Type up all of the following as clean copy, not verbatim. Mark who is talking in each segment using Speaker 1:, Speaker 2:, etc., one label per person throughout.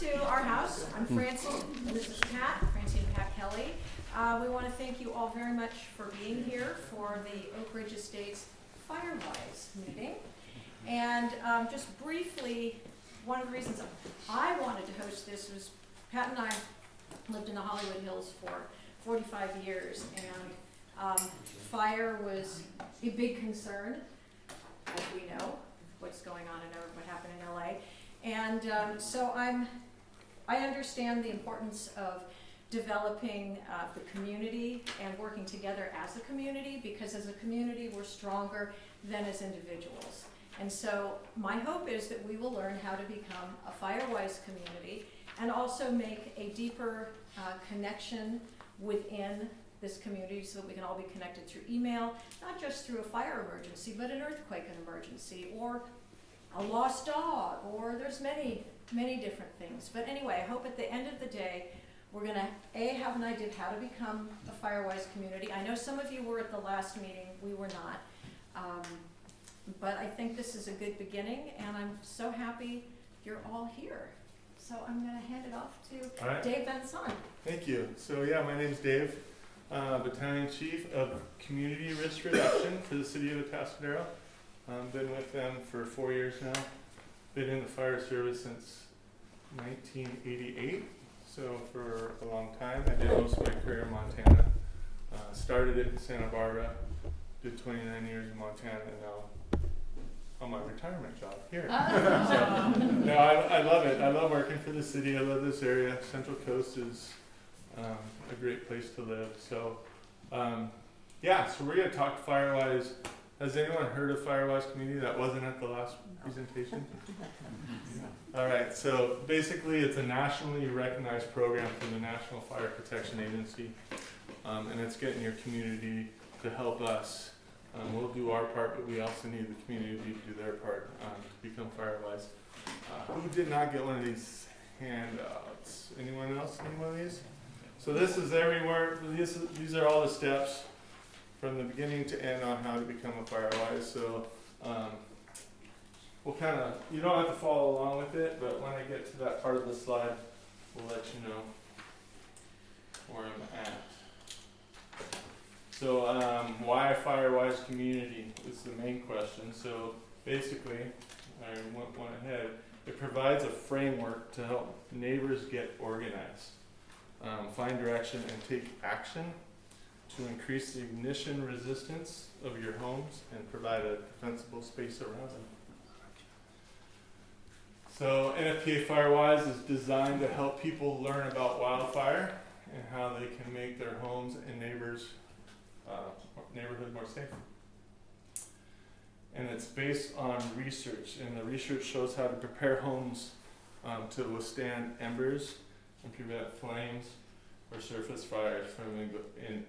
Speaker 1: to our house. I'm Francine, and this is Pat, Francine and Pat Kelly. We want to thank you all very much for being here for the Oakridge Estates Firewise meeting. And just briefly, one of the reasons I wanted to host this was Pat and I lived in the Hollywood Hills for 45 years, and fire was a big concern, as we know, what's going on and what happened in LA. And so I understand the importance of developing the community and working together as a community, because as a community we're stronger than as individuals. And so my hope is that we will learn how to become a Firewise community and also make a deeper connection within this community so that we can all be connected through email, not just through a fire emergency, but an earthquake emergency, or a lost dog, or there's many different things. But anyway, I hope at the end of the day, we're gonna have an idea of how to become a Firewise community. I know some of you were at the last meeting, we were not. But I think this is a good beginning, and I'm so happy you're all here. So I'm gonna hand it off to Dave Benson.
Speaker 2: Thank you. So yeah, my name's Dave, Battalion Chief of Community Risk Reduction for the City of Atascadero. Been with them for 4 years now. Been in the fire service since 1988, so for a long time. I did most of my career in Montana. Started it in Santa Barbara, did 29 years in Montana, and now on my retirement job here. So, no, I love it. I love working for the city. I love this area. Central Coast is a great place to live. So, yeah, so we're going to talk Firewise. Has anyone heard of Firewise Community that wasn't at the last presentation? All right, so basically it's a nationally recognized program from the National Fire Protection Agency, and it's getting your community to help us. We'll do our part, but we also need the community to do their part to become Firewise. Who did not get one of these handouts? Anyone else need one of these? So this is everywhere. These are all the steps from the beginning to end on how to become a Firewise. So we'll kind of, you don't have to follow along with it, but when I get to that part of the slide, we'll let you know where I'm at. So why a Firewise community is the main question. So basically, I went ahead. It provides a framework to help neighbors get organized, find direction, and take action to increase the ignition resistance of your homes and provide a defensible space around them. So NFPA Firewise is designed to help people learn about wildfire and how they can make their homes and neighborhood more safe. And it's based on research, and the research shows how to prepare homes to withstand embers and prevent flames or surface fires from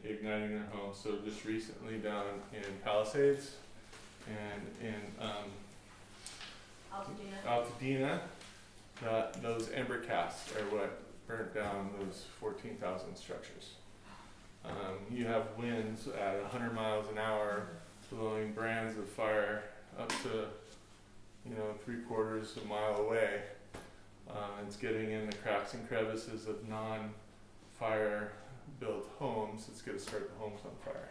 Speaker 2: igniting their homes. So just recently down in Palisades and in Altadena, those ember casts are what burnt down those 14,000 structures. You have winds at 100 miles an hour blowing brands of fire up to 3/4 of a mile away. It's getting in the cracks and crevices of non-fire built homes. It's going to start the homes on fire.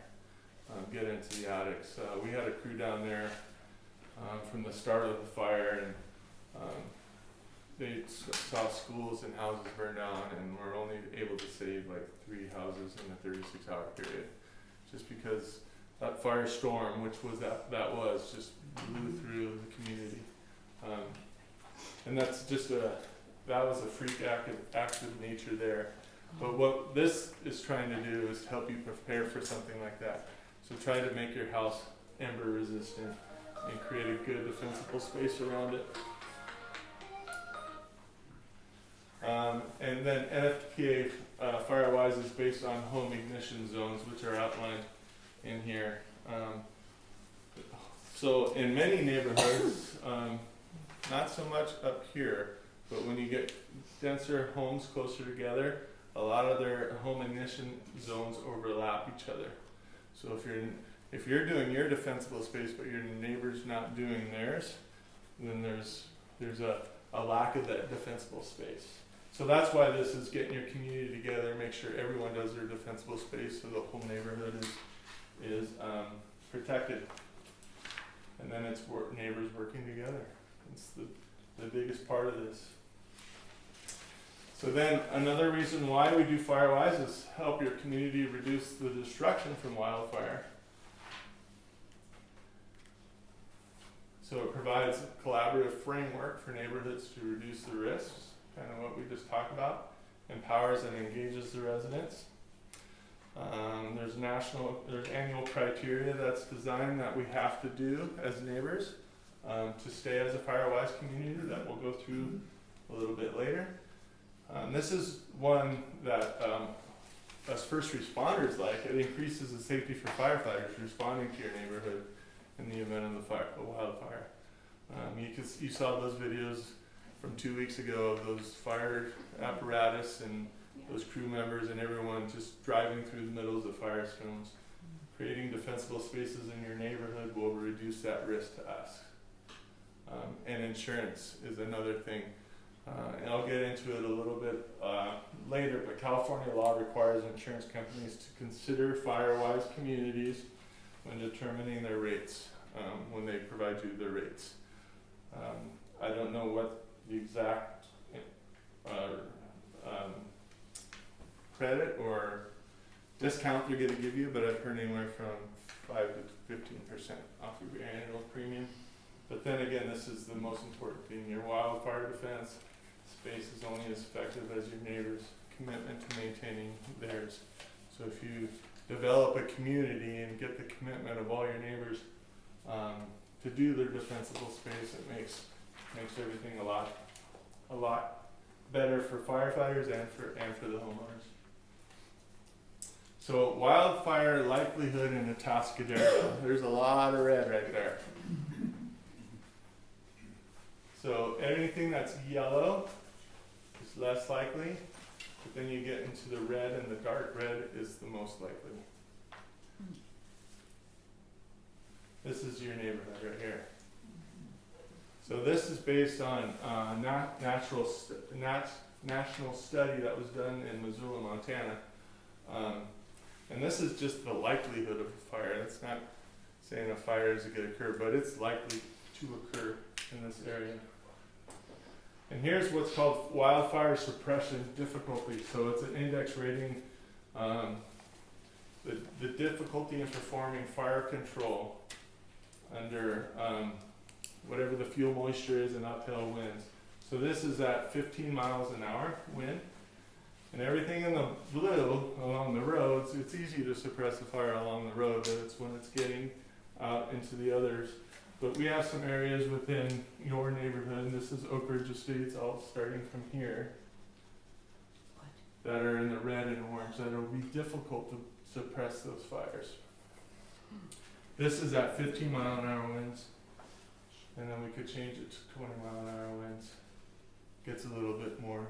Speaker 2: Get into the attics. We had a crew down there from the start of the fire, and they saw schools and houses burn down, and we're only able to save like 3 houses in a 36-hour period, just because that firestorm, which was that was just blew through the community, and that's just that was a freak act of nature there. But what this is trying to do is help you prepare for something like that. So try to make your house ember resistant and create a good defensible space around it. And then NFPA Firewise is based on home ignition zones, which are outlined in here. So in many neighborhoods, not so much up here, but when you get denser homes closer together, a lot of their home ignition zones overlap each other. So if you're doing your defensible space, but your neighbor's not doing theirs, then there's a a lack of that defensible space. So that's why this is getting your community together, make sure everyone does their defensible space so the whole neighborhood is protected. And then it's neighbors working together. It's the biggest part of this. So then another reason why we do Firewise is help your community reduce the destruction from wildfire. So it provides a collaborative framework for neighborhoods to reduce the risks, kind of what we just talked about, empowers and engages the residents. There's annual criteria that's designed that we have to do as neighbors to stay as a Firewise community that we'll go through a little bit later. This is one that us first responders like. It increases the safety for firefighters responding to your neighborhood in the event of a wildfire. You saw those videos from 2 weeks ago of those fire apparatus and those crew members and everyone just driving through the middles of firestones. Creating defensible spaces in your neighborhood will reduce that risk to us. And insurance is another thing. And I'll get into it a little bit later, but California law requires insurance companies to consider Firewise communities when determining their rates, when they provide you their rates. I don't know what the exact credit or discount they're going to give you, but I've heard anywhere from 5 to 15% off of your annual premium. But then again, this is the most important thing. Your wildfire defense space is only as effective as your neighbor's commitment to maintaining theirs. So if you develop a community and get the commitment of all your neighbors to do their defensible space, it makes everything a lot better for firefighters and for the homeowners. So wildfire likelihood in Atascadero. There's a lot of red right there. So anything that's yellow is less likely, but then you get into the red, and the dark red is the most likely. This is your neighborhood right here. So this is based on national study that was done in Missoula, Montana. And this is just the likelihood of a fire. That's not saying a fire is going to occur, but it's likely to occur in this area. And here's what's called wildfire suppression difficulty. So it's an index rating, the difficulty in performing fire control under whatever the fuel moisture is and uphill winds. So this is at 15 miles an hour wind. And everything in the blue along the roads, it's easy to suppress a fire along the road, but it's when it's getting out into the others. But we have some areas within your neighborhood, and this is Oakridge Estates, all starting from here, that are in the red and orange, that it'll be difficult to suppress those fires. This is at 15 mile an hour winds, and then we could change it to 20 mile an hour winds. Gets a little bit more.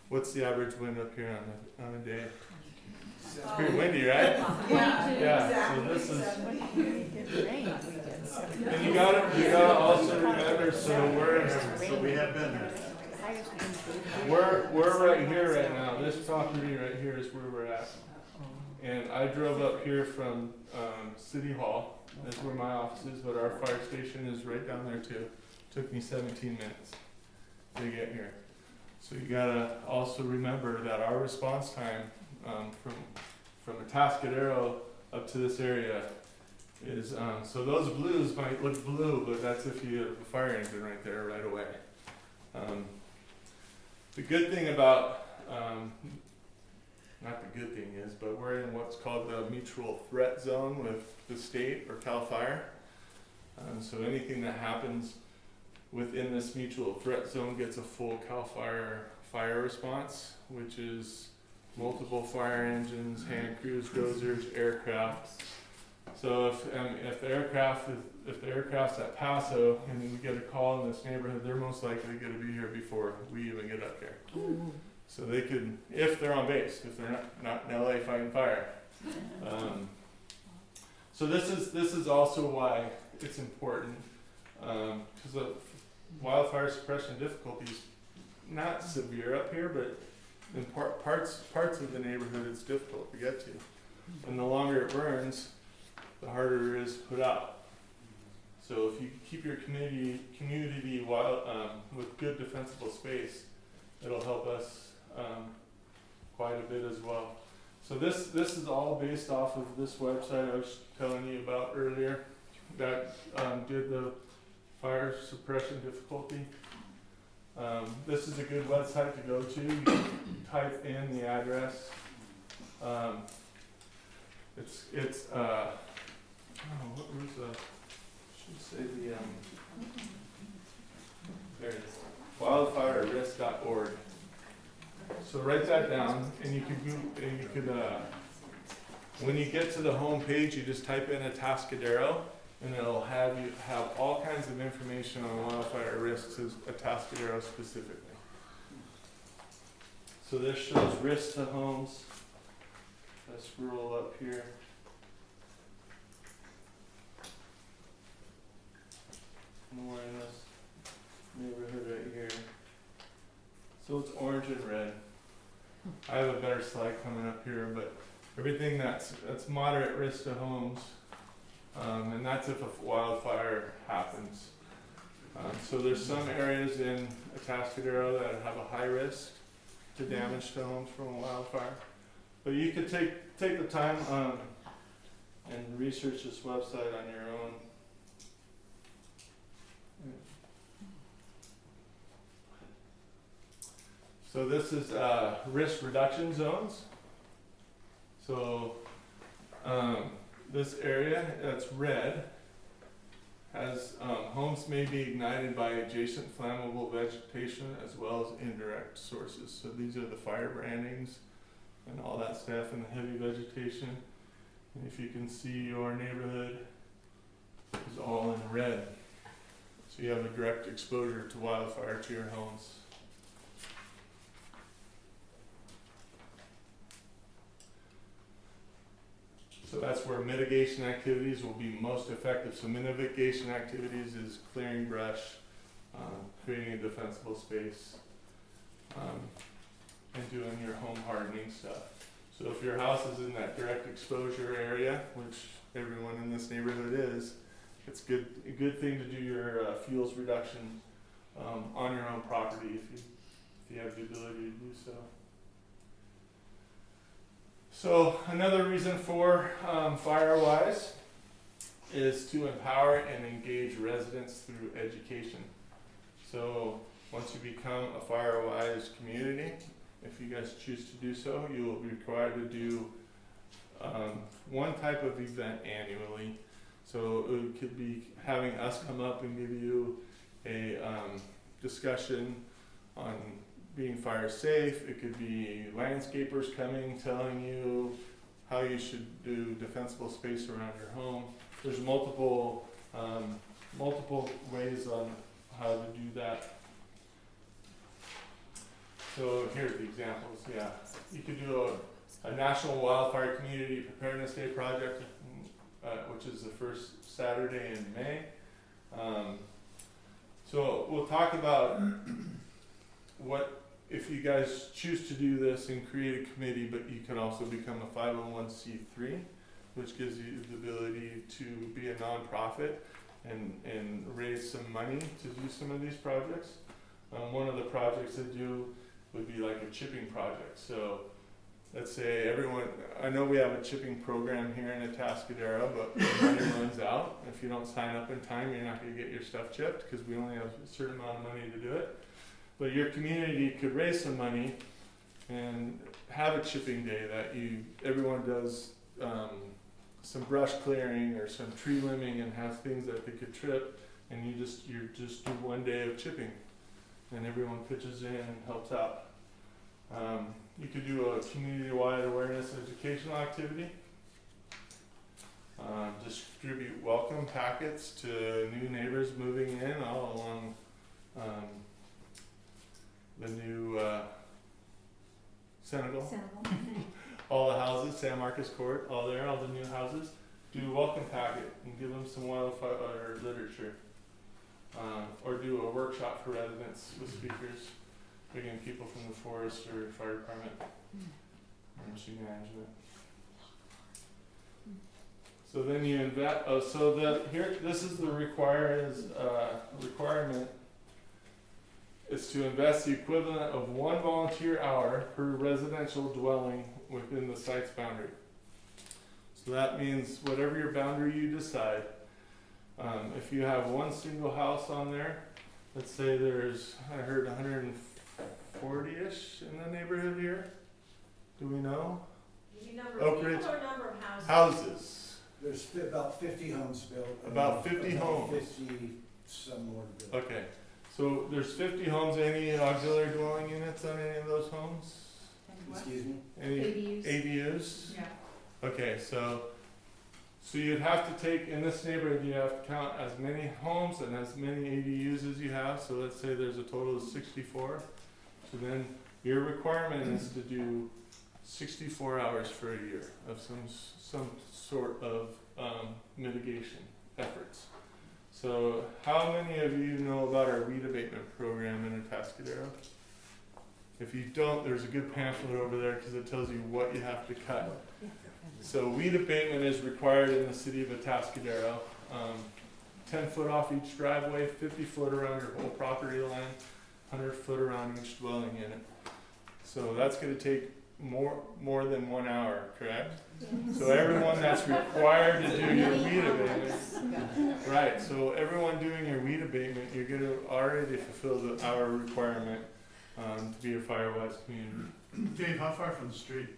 Speaker 2: What's the average wind up here on a day? It's pretty windy, right? Yeah. So this is. And you gotta also remember. So we have been there. We're right here right now. This property right here is where we're at. And I drove up here from City Hall. That's where my office is, but our fire station is right down there too. Took me 17 minutes to get here. So you gotta also remember that our response time from Atascadero up to this area is so those blues might look blue, but that's if you have a fire engine right there right away. The good thing about not the good thing is, but we're in what's called the mutual threat zone with the state or CAL FIRE. So anything that happens within this mutual threat zone gets a full CAL FIRE fire response, which is multiple fire engines, hand crews, dozers, aircraft. So if the aircraft's at Paso and we get a call in this neighborhood, they're most likely going to be here before we even get up there. Ooh. So they could, if they're on base, if they're not in LA fighting fire. So this is also why it's important, because wildfire suppression difficulties not severe up here, but in parts of the neighborhood it's difficult to get to. And the longer it burns, the harder it is to put out. So if you keep your community wild, with good defensible space, it'll help us quite a bit as well. So this is all based off of this website I was telling you about earlier that did the fire suppression difficulty. This is a good website to go to. You can type in the address. It's what was the? Should say the there it is. Wildfirerisk.org. So write that down, and you could when you get to the home page, you just type in Atascadero, and it'll have all kinds of information on wildfire risks as Atascadero specifically. So this shows risks to homes. Let's scroll up here. More in this neighborhood right here. So it's orange and red. I have a better slide coming up here, but everything that's moderate risk to homes, and that's if a wildfire happens. So there's some areas in Atascadero that have a high risk to damage to homes from a wildfire. But you could take the time and research this website on your own. So this is risk reduction zones. So this area that's red has homes may be ignited by adjacent flammable vegetation as well as indirect sources. So these are the fire brandings and all that stuff and the heavy vegetation. And if you can see, your neighborhood is all in red. So you have a direct exposure to wildfire to your homes. So that's where mitigation activities will be most effective. So mitigation activities is clearing brush, creating a defensible space, and doing your home hardening stuff. So if your house is in that direct exposure area, which everyone in this neighborhood is, it's a good thing to do your fuels reduction on your own property if you have the ability to do so. So another reason for Firewise is to empower and engage residents through education. So once you become a Firewise community, if you guys choose to do so, you will be required to do one type of event annually. So it could be having us come up and give you a discussion on being fire safe. It could be landscapers coming, telling you how you should do defensible space around your home. There's multiple ways on how to do that. So here's the examples. Yeah, you could do a National Wildfire Community Preparedness Day project, which is the first Saturday in May. So we'll talk about what if you guys choose to do this and create a committee, but you can also become a 501c3, which gives you the ability to be a nonprofit and raise some money to do some of these projects. One of the projects I do would be like a chipping project. So let's say I know we have a chipping program here in Atascadero, but when money runs out, if you don't sign up in time, you're not going to get your stuff chipped because we only have a certain amount of money to do it. But your community could raise some money and have a chipping day that everyone does some brush clearing or some tree limbing and have things that they could trip, and you just do one day of chipping, and everyone pitches in and helps out. You could do a community-wide awareness educational activity. Distribute welcome packets to new neighbors moving in all along the new Senegal. All the houses, San Marcos Court, all the new houses. Do a welcome packet and give them some wildfire literature. or do a workshop for residents with speakers, bringing people from the forest or fire department, emergency management. So then you invest. Oh, so this is the requirement is to invest the equivalent of 1 volunteer hour per residential dwelling within the site's boundary. So that means whatever your boundary you decide. If you have one single house on there, let's say there's, I heard 140-ish in the neighborhood here. Do we know?
Speaker 1: You number
Speaker 2: Oakridge.
Speaker 1: people or number of houses?
Speaker 2: Houses.
Speaker 3: There's about 50 homes built.
Speaker 2: About 50 homes.
Speaker 3: 50 some more built.
Speaker 2: Okay. So there's 50 homes. Any auxiliary dwelling units on any of those homes?
Speaker 3: Excuse me?
Speaker 2: Any
Speaker 1: ADUs.
Speaker 2: ADUs?
Speaker 1: Yeah.
Speaker 2: Okay, so you'd have to take, in this neighborhood, you have to count as many homes and as many ADUs as you have. So let's say there's a total of 64. So then your requirement is to do 64 hours for a year of some sort of mitigation efforts. So how many of you know about our weed abatement program in Atascadero? If you don't, there's a good pamphlet over there because it tells you what you have to cut. So weed abatement is required in the city of Atascadero. 10 foot off each driveway, 50 foot around your whole property line, 100 foot around each dwelling unit. So that's going to take more than 1 hour, correct? So everyone that's required to do your weed abatement, right? So everyone doing your weed abatement, you're going to already fulfill the hour requirement to be a Firewise community.
Speaker 4: Dave, how far from the street?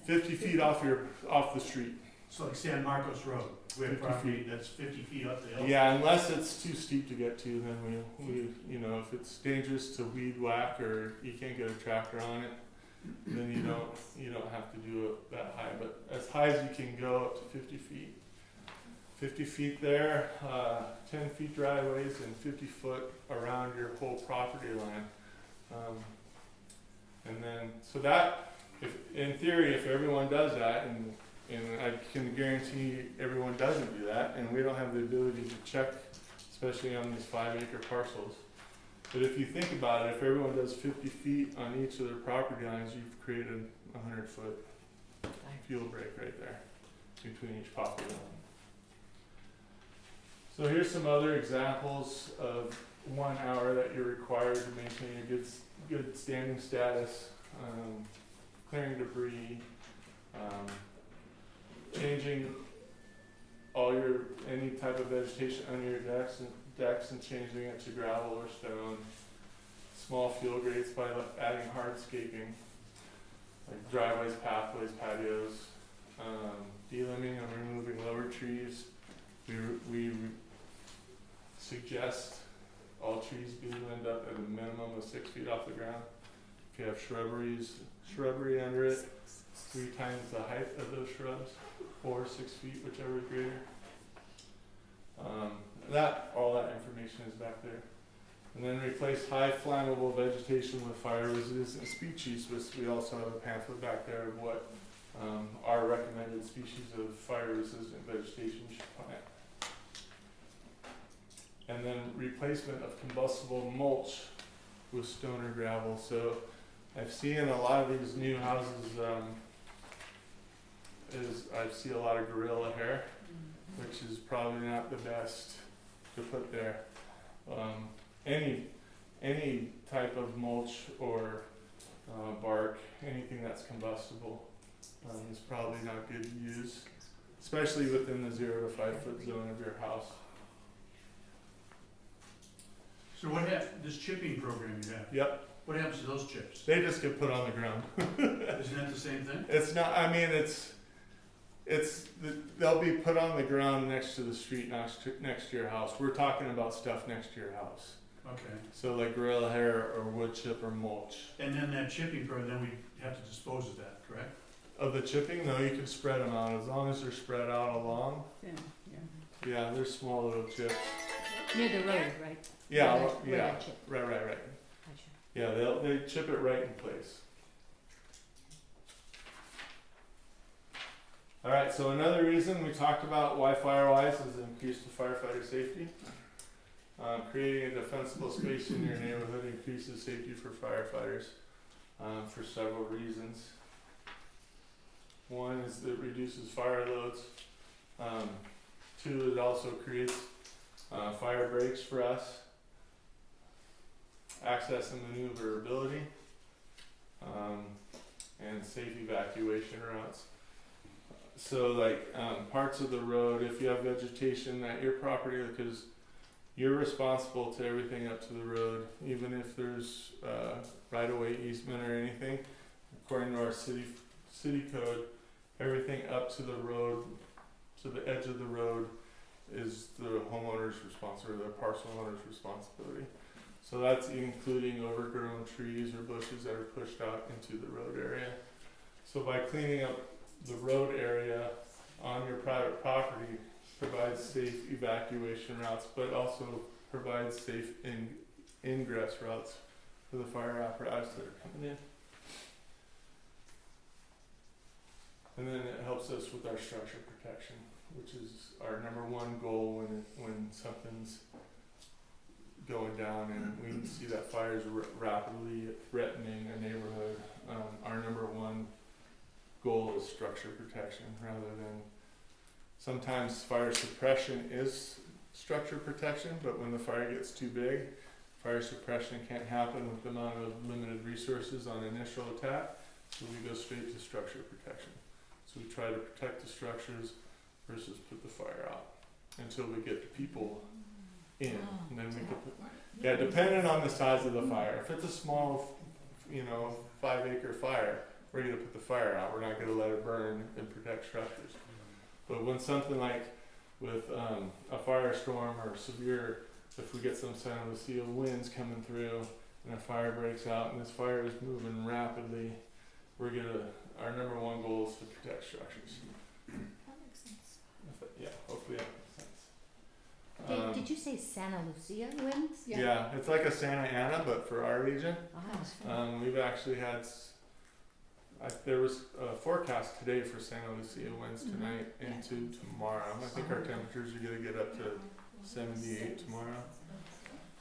Speaker 2: 50 feet off the street.
Speaker 4: So like San Marcos Road, we have
Speaker 2: 50
Speaker 4: property
Speaker 2: feet.
Speaker 4: that's 50 feet up the hill?
Speaker 2: Yeah, unless it's too steep to get to, then we you know, if it's dangerous to weed whack or you can't get a tractor on it, then you don't have to do it that high. But as high as you can go, up to 50 feet. 50 feet there, 10 feet driveways, and 50 foot around your whole property line. And then, so that, in theory, if everyone does that, and I can guarantee everyone doesn't do that, and we don't have the ability to check, especially on these 5-acre parcels. But if you think about it, if everyone does 50 feet on each of their property lines, you've created a 100-foot fuel break right there between each property line. So here's some other examples of 1 hour that you're required to maintain a good standing status, clearing debris, changing any type of vegetation under your decks and changing it to gravel or stone. Small fuel grades by adding hardscaping, like driveways, pathways, patios, delimbing and removing lower trees. We suggest all trees be limbed up at a minimum of 6 feet off the ground. If you have shrubbery under it, 3 times the height of those shrubs, or 6 feet, whichever is greater. All that information is back there. And then replace high flammable vegetation with fire resistant species, which we also have a pamphlet back there of what our recommended species of fire resistant vegetation you should plant. And then replacement of combustible mulch with stone or gravel. So I've seen a lot of these new houses, I see a lot of gorilla hair, which is probably not the best to put there. Any type of mulch or bark, anything that's combustible, is probably not good to use, especially within the 0 to 5 foot zone of your house.
Speaker 4: So this chipping program you have,
Speaker 2: Yep,
Speaker 4: what happens to those chips?
Speaker 2: they just get put on the ground.
Speaker 4: Isn't that the same thing?
Speaker 2: It's not, I mean, they'll be put on the ground next to the street next to your house. We're talking about stuff next to your house.
Speaker 4: Okay.
Speaker 2: So like gorilla hair or wood chip or mulch.
Speaker 4: And then that chipping program, then we have to dispose of that, correct?
Speaker 2: Of the chipping, no, you can spread them out as long as they're spread out along. Yeah, they're small little chips.
Speaker 5: Near the road, right?
Speaker 2: Yeah,
Speaker 5: Where
Speaker 2: yeah,
Speaker 5: that chip.
Speaker 2: right.
Speaker 5: Gotcha.
Speaker 2: Yeah, they chip it right in place. All right, so another reason we talked about why Firewise is increased to firefighter safety. Creating a defensible space in your neighborhood increases safety for firefighters for several reasons. One is that it reduces fire loads. Two, it also creates fire breaks for us, access and maneuverability, and safe evacuation routes. So like parts of the road, if you have vegetation at your property, because you're responsible to everything up to the road, even if there's right-of-way easement or anything. According to our city code, everything up to the road, to the edge of the road, is the homeowner's responsibility, or the parcel owner's responsibility. So that's including overgrown trees or bushes that are pushed out into the road area. So by cleaning up the road area on your private property provides safe evacuation routes, but also provides safe ingress routes for the fire apparatus that are coming in. And then it helps us with our structure protection, which is our number one goal when something's going down and we see that fire is rapidly threatening a neighborhood. Our number one goal is structure protection rather than, sometimes fire suppression is structure protection, but when the fire gets too big, fire suppression can't happen with the amount of limited resources on initial attack, so we go straight to structure protection. So we try to protect the structures versus put the fire out until we get the people in, and then we can put, yeah, depending on the size of the fire. If it's a small, 5-acre fire, we're gonna put the fire out. We're not gonna let it burn and protect structures. But when something like with a firestorm or severe, if we get some San Lucia winds coming through and a fire breaks out and this fire is moving rapidly, our number one goal is to protect structures.
Speaker 1: That makes sense.
Speaker 2: Yeah, hopefully that makes sense.
Speaker 5: Dave, did you say Santa Lucia winds?
Speaker 2: Yeah, it's like a Santa Ana, but for our region.
Speaker 5: Oh,
Speaker 2: We've actually had, there was a forecast today for Santa Lucia winds tonight into tomorrow. I think our temperatures are gonna get up to 78 tomorrow.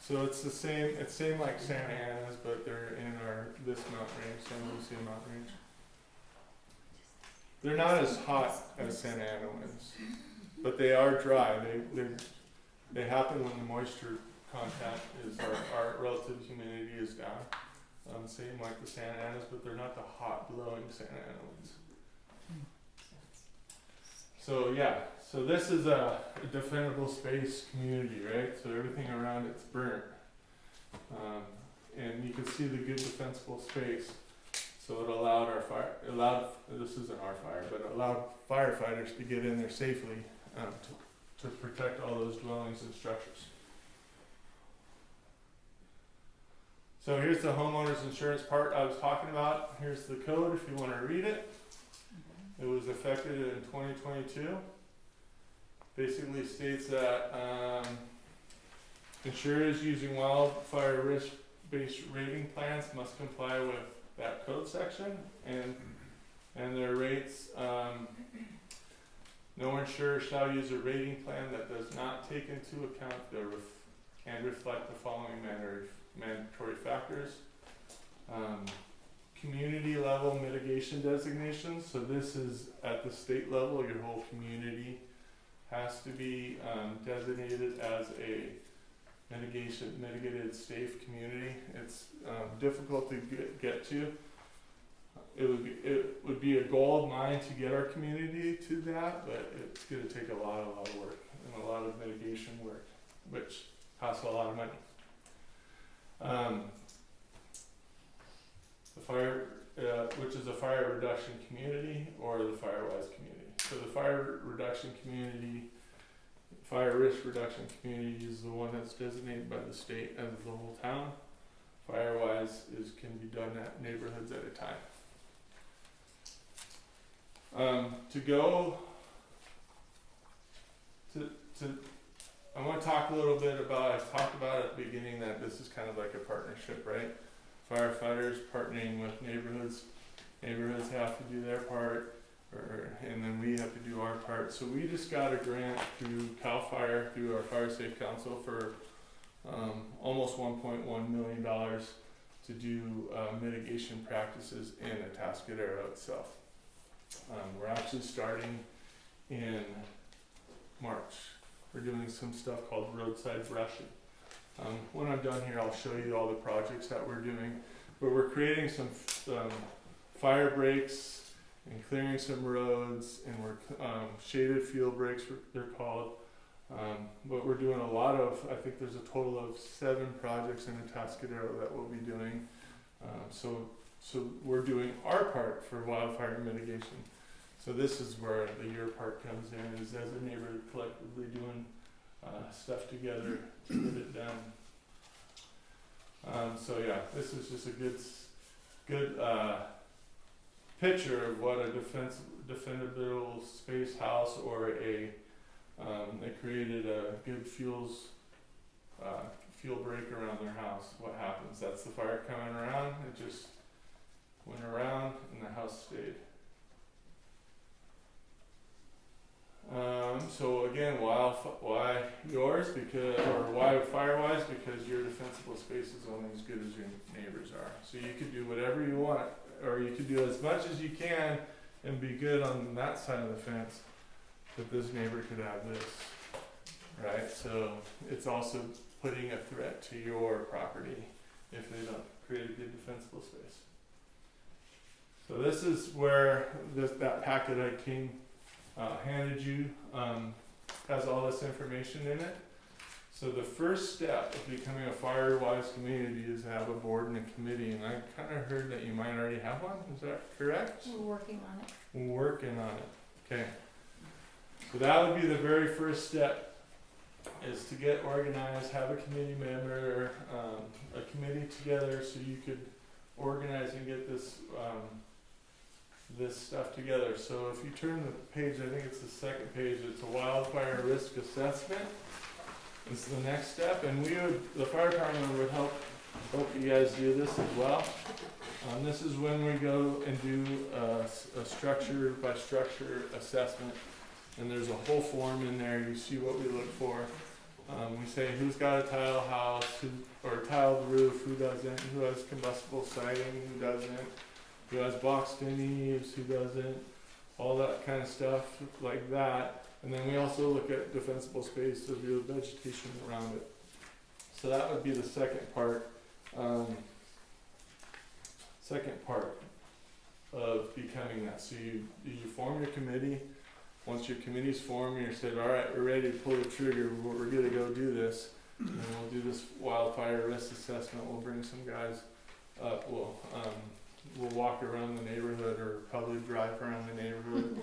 Speaker 2: So it's the same like Santa Ana's, but they're in this mountain range, Santa Lucia mountain range. They're not as hot as Santa Ana winds, but they are dry. They happen when the moisture content is, our relative humidity is down. Same like the Santa Anas, but they're not the hot blowing Santa Ana winds. So yeah, so this is a defendable space community, right? So everything around it's burnt. And you can see the good defensible space. So it allowed this isn't our fire, but it allowed firefighters to get in there safely to protect all those dwellings and structures. So here's the homeowner's insurance part I was talking about. Here's the code if you want to read it. It was effected in 2022. Basically states that insurers using wildfire risk-based rating plans must comply with that code section and their rates. No insurer shall use a rating plan that does not take into account and reflect the following mandatory factors. Community level mitigation designations. So this is at the state level, your whole community has to be designated as a mitigated safe community. It's difficult to get to. It would be a goal of mine to get our community to that, but it's going to take a lot of work and a lot of mitigation work, which costs a lot of money. The fire, which is a fire reduction community or the Firewise community. So the fire reduction community, fire risk reduction community is the one that's designated by the state as the whole town. Firewise can be done at neighborhoods at a time. I want to talk a little bit about, I talked about at the beginning that this is kind of like a partnership, right? Firefighters partnering with neighborhoods. Neighborhoods have to do their part, and then we have to do our part. So we just got a grant through CAL FIRE, through our Fire Safe Council for almost $1.1 million to do mitigation practices in Atascadero itself. We're actually starting in March. We're doing some stuff called roadside brushing. When I'm done here, I'll show you all the projects that we're doing. But we're creating some fire breaks and clearing some roads, and we're shaded field breaks, they're called. But we're doing a lot of, I think there's a total of 7 projects in Atascadero that we'll be doing. So we're doing our part for wildfire mitigation. So this is where the your part comes in, is as a neighborhood collectively doing stuff together to get it done. So yeah, this is just a good picture of what a defendable space house or a they created a good fuel break around their house. What happens? That's the fire coming around. It just went around and the house stayed. So again, why yours? Why Firewise? Because your defensible space is only as good as your neighbors are. So you could do whatever you want, or you could do as much as you can and be good on that side of the fence, but this neighbor could have this, right? So it's also putting a threat to your property if they don't create a good defensible space. So this is where that packet I handed you has all this information in it. So the first step of becoming a Firewise community is to have a board and a committee, and I kind of heard that you might already have one. Is that correct?
Speaker 5: We're working on it.
Speaker 2: We're working on it. Okay. So that would be the very first step, is to get organized, have a committee member, a committee together, so you could organize and get this this stuff together. So if you turn the page, I think it's the second page, it's a wildfire risk assessment. This is the next step, and the fire department would help you guys do this as well. This is when we go and do a structure by structure assessment, and there's a whole form in there. You see what we look for. We say who's got a tile house, or a tiled roof, who doesn't, who has combustible siding, who doesn't, who has boxed in eaves, who doesn't, all that kind of stuff like that. And then we also look at defensible space of your vegetation around it. So that would be the second part of becoming that. So you form your committee. Once your committee's formed, you said, all right, we're ready to pull the trigger. We're going to go do this. And we'll do this wildfire risk assessment. We'll bring some guys up. We'll walk around the neighborhood, or probably drive around the neighborhood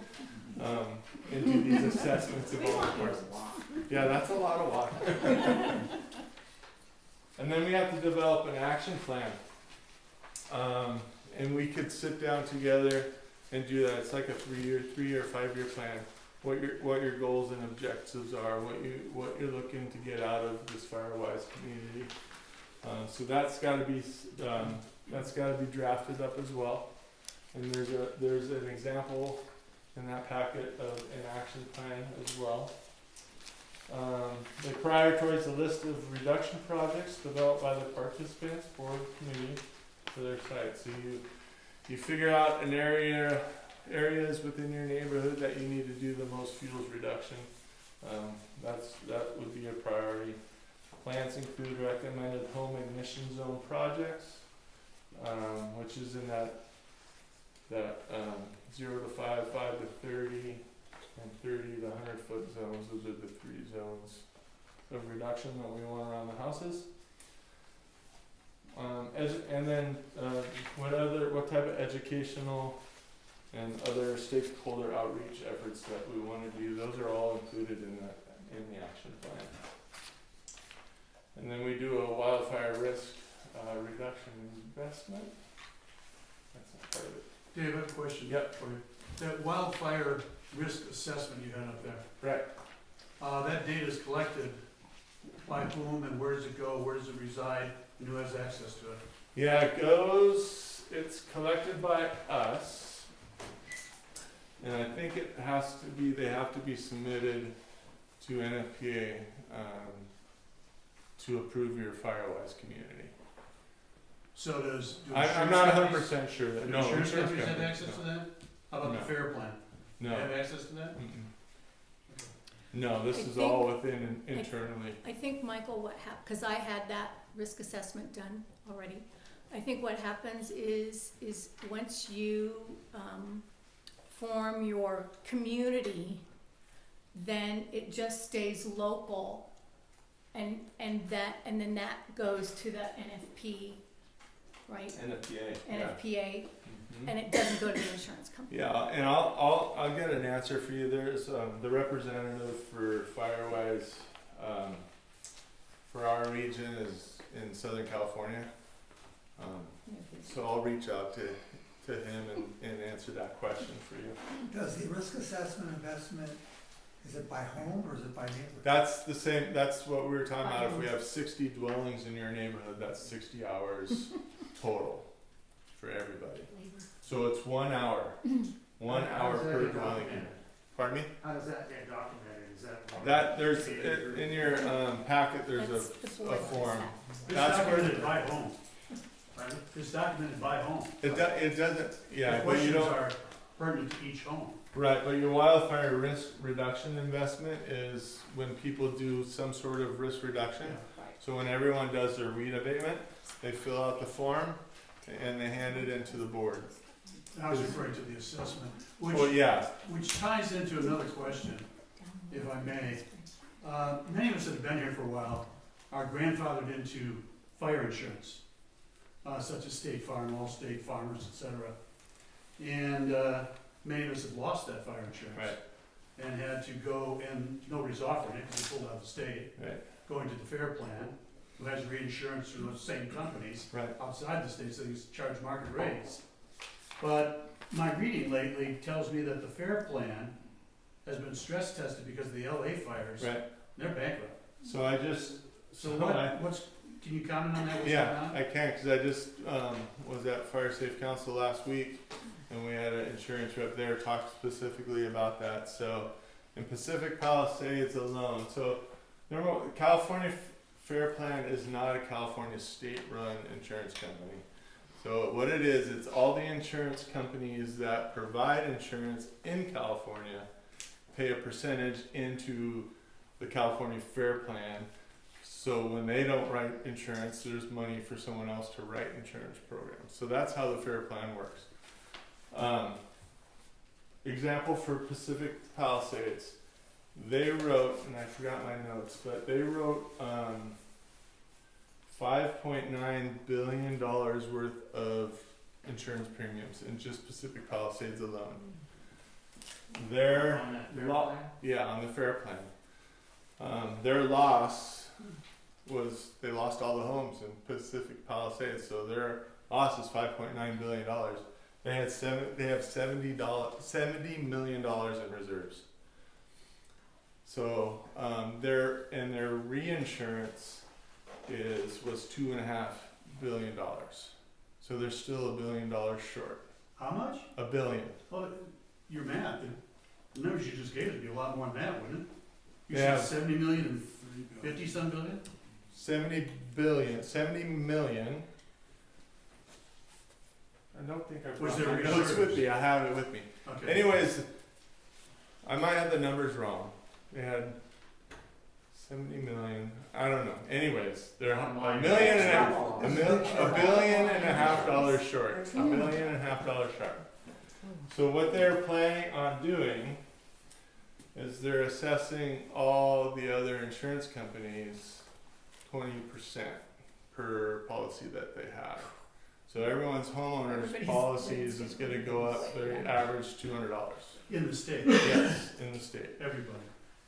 Speaker 2: and do these assessments of all the parts. Yeah, that's a lot of walk. And then we have to develop an action plan. And we could sit down together and do that. It's like a 3-year, 5-year plan. What your goals and objectives are, what you're looking to get out of this Firewise community. So that's got to be drafted up as well. And there's an example in that packet of an action plan as well. They prioritize a list of reduction projects developed by the participants for the community for their site. So you figure out an areas within your neighborhood that you need to do the most fuels reduction. That would be a priority. Plans include recommended home ignition zone projects, which is in that 0 to 5, 5 to 30, and 30 to 100 foot zones. Those are the 3 zones of reduction that we want around the houses. What type of educational and other stakeholder outreach efforts that we want to do? Those are all included in the action plan. And then we do a wildfire risk reduction investment. That's not part of it.
Speaker 4: Dave, I have a question
Speaker 2: Yep.
Speaker 4: for you. That wildfire risk assessment you had up there,
Speaker 2: Right.
Speaker 4: that data is collected by whom, and where does it go, where does it reside, and who has access to it?
Speaker 2: Yeah, it's collected by us. And I think they have to be submitted to NFPA to approve your Firewise community.
Speaker 4: So do
Speaker 2: I'm not 100% sure that,
Speaker 4: Do
Speaker 2: no,
Speaker 4: insurance companies have
Speaker 2: companies,
Speaker 4: access to
Speaker 2: no.
Speaker 4: that? How about
Speaker 2: No.
Speaker 4: the fair plan? They
Speaker 2: No.
Speaker 4: have access to that?
Speaker 2: Mm-mm. No, this
Speaker 6: I
Speaker 2: is
Speaker 6: think-
Speaker 2: all within internally.
Speaker 6: I think, Michael, what because I had that risk assessment done already. I think what happens is once you form your community, then it just stays local, and then that goes to the NFP, right?
Speaker 2: NFPA.
Speaker 6: NFPA,
Speaker 2: Mhm.
Speaker 6: and it doesn't go to the insurance company.
Speaker 2: Yeah, and I'll get an answer for you. There's the representative for Firewise for our region is in Southern California. So I'll reach out to him and answer that question for you.
Speaker 7: Does the risk assessment investment, is it by home or is it by neighborhood?
Speaker 2: That's the same. That's what we were talking about. If we have 60 dwellings in your neighborhood, that's 60 hours total for everybody. So it's 1 hour, 1 hour per dwelling unit. Pardon me?
Speaker 8: How does that get documented? Is that?
Speaker 2: That there's in your packet. There's
Speaker 6: That's
Speaker 2: a
Speaker 6: the board
Speaker 2: form.
Speaker 6: does
Speaker 4: It's
Speaker 2: That's where
Speaker 4: documented by home. It's documented by home.
Speaker 2: It doesn't. Yeah,
Speaker 4: The
Speaker 2: but you
Speaker 4: questions
Speaker 2: don't.
Speaker 4: are pertinent to each home.
Speaker 2: Right, but your wildfire risk reduction investment is when people do some sort of risk reduction.
Speaker 4: Yeah.
Speaker 6: Right.
Speaker 2: So when everyone does their weed abatement, they fill out the form and they hand it into the board.
Speaker 4: I was referring to the assessment,
Speaker 2: Well,
Speaker 4: which,
Speaker 2: yeah,
Speaker 4: which ties into another question, if I may. Many of us that have been here for a while are grandfathered into fire insurance, such as State Farm, Allstate, Farmers, etc. And many of us have lost that fire insurance.
Speaker 2: right,
Speaker 4: And had to go, and nobody's offering it because they pulled out of the state,
Speaker 2: right,
Speaker 4: going to the fair plan, who has reinsurance from those same companies
Speaker 2: right.
Speaker 4: outside the state, so he's charged market rates. But my reading lately tells me that the fair plan has been stress tested because of the LA fires.
Speaker 2: Right.
Speaker 4: They're bankrupt.
Speaker 2: So I just.
Speaker 4: So
Speaker 2: I-
Speaker 4: what's, can you comment on that? What's going
Speaker 2: Yeah,
Speaker 4: on?
Speaker 2: I can, because I just was at Fire Safe Council last week, and we had an insurance rep there talk specifically about that. So, in Pacific Palisades alone, so remember, California Fair Plan is not a California state-run insurance company. So what it is, it's all the insurance companies that provide insurance in California pay a percentage into the California Fair Plan. So when they don't write insurance, there's money for someone else to write insurance programs. So that's how the Fair Plan works. Example for Pacific Palisades, they wrote, and I forgot my notes, but they wrote $5.9 billion worth of insurance premiums in just Pacific Palisades alone. Their
Speaker 8: On that fair
Speaker 2: lo-
Speaker 8: plan?
Speaker 2: yeah, on the Fair Plan. Their loss was they lost all the homes in Pacific Palisades, so their loss is $5.9 billion. They have $70 million in reserves. So their reinsurance was $2.5 billion. So they're still $1 billion short.
Speaker 4: How much?
Speaker 2: $1 billion.
Speaker 4: Well, your math, the numbers you just gave would be a lot more than that, wouldn't it? You
Speaker 2: Yeah.
Speaker 4: said 70 million and 50 some billion?
Speaker 2: 70 million. I don't think I
Speaker 4: Was
Speaker 2: brought
Speaker 4: there
Speaker 2: my notes
Speaker 4: reserves?
Speaker 2: with me. I have it with me.
Speaker 4: Okay.
Speaker 2: Anyways, I might have the numbers wrong. They had 70 million. I don't know. Anyways, they're
Speaker 8: Bottom
Speaker 2: $1
Speaker 8: line.
Speaker 2: billion and a half dollars short. $1.5 billion short. So what they're planning on doing is they're assessing all the other insurance companies 20% per policy that they have. So everyone's homeowners
Speaker 6: Everybody's
Speaker 2: policies is going to go up. They average $200.
Speaker 4: In the state,
Speaker 2: Yes, in the state,
Speaker 4: everybody.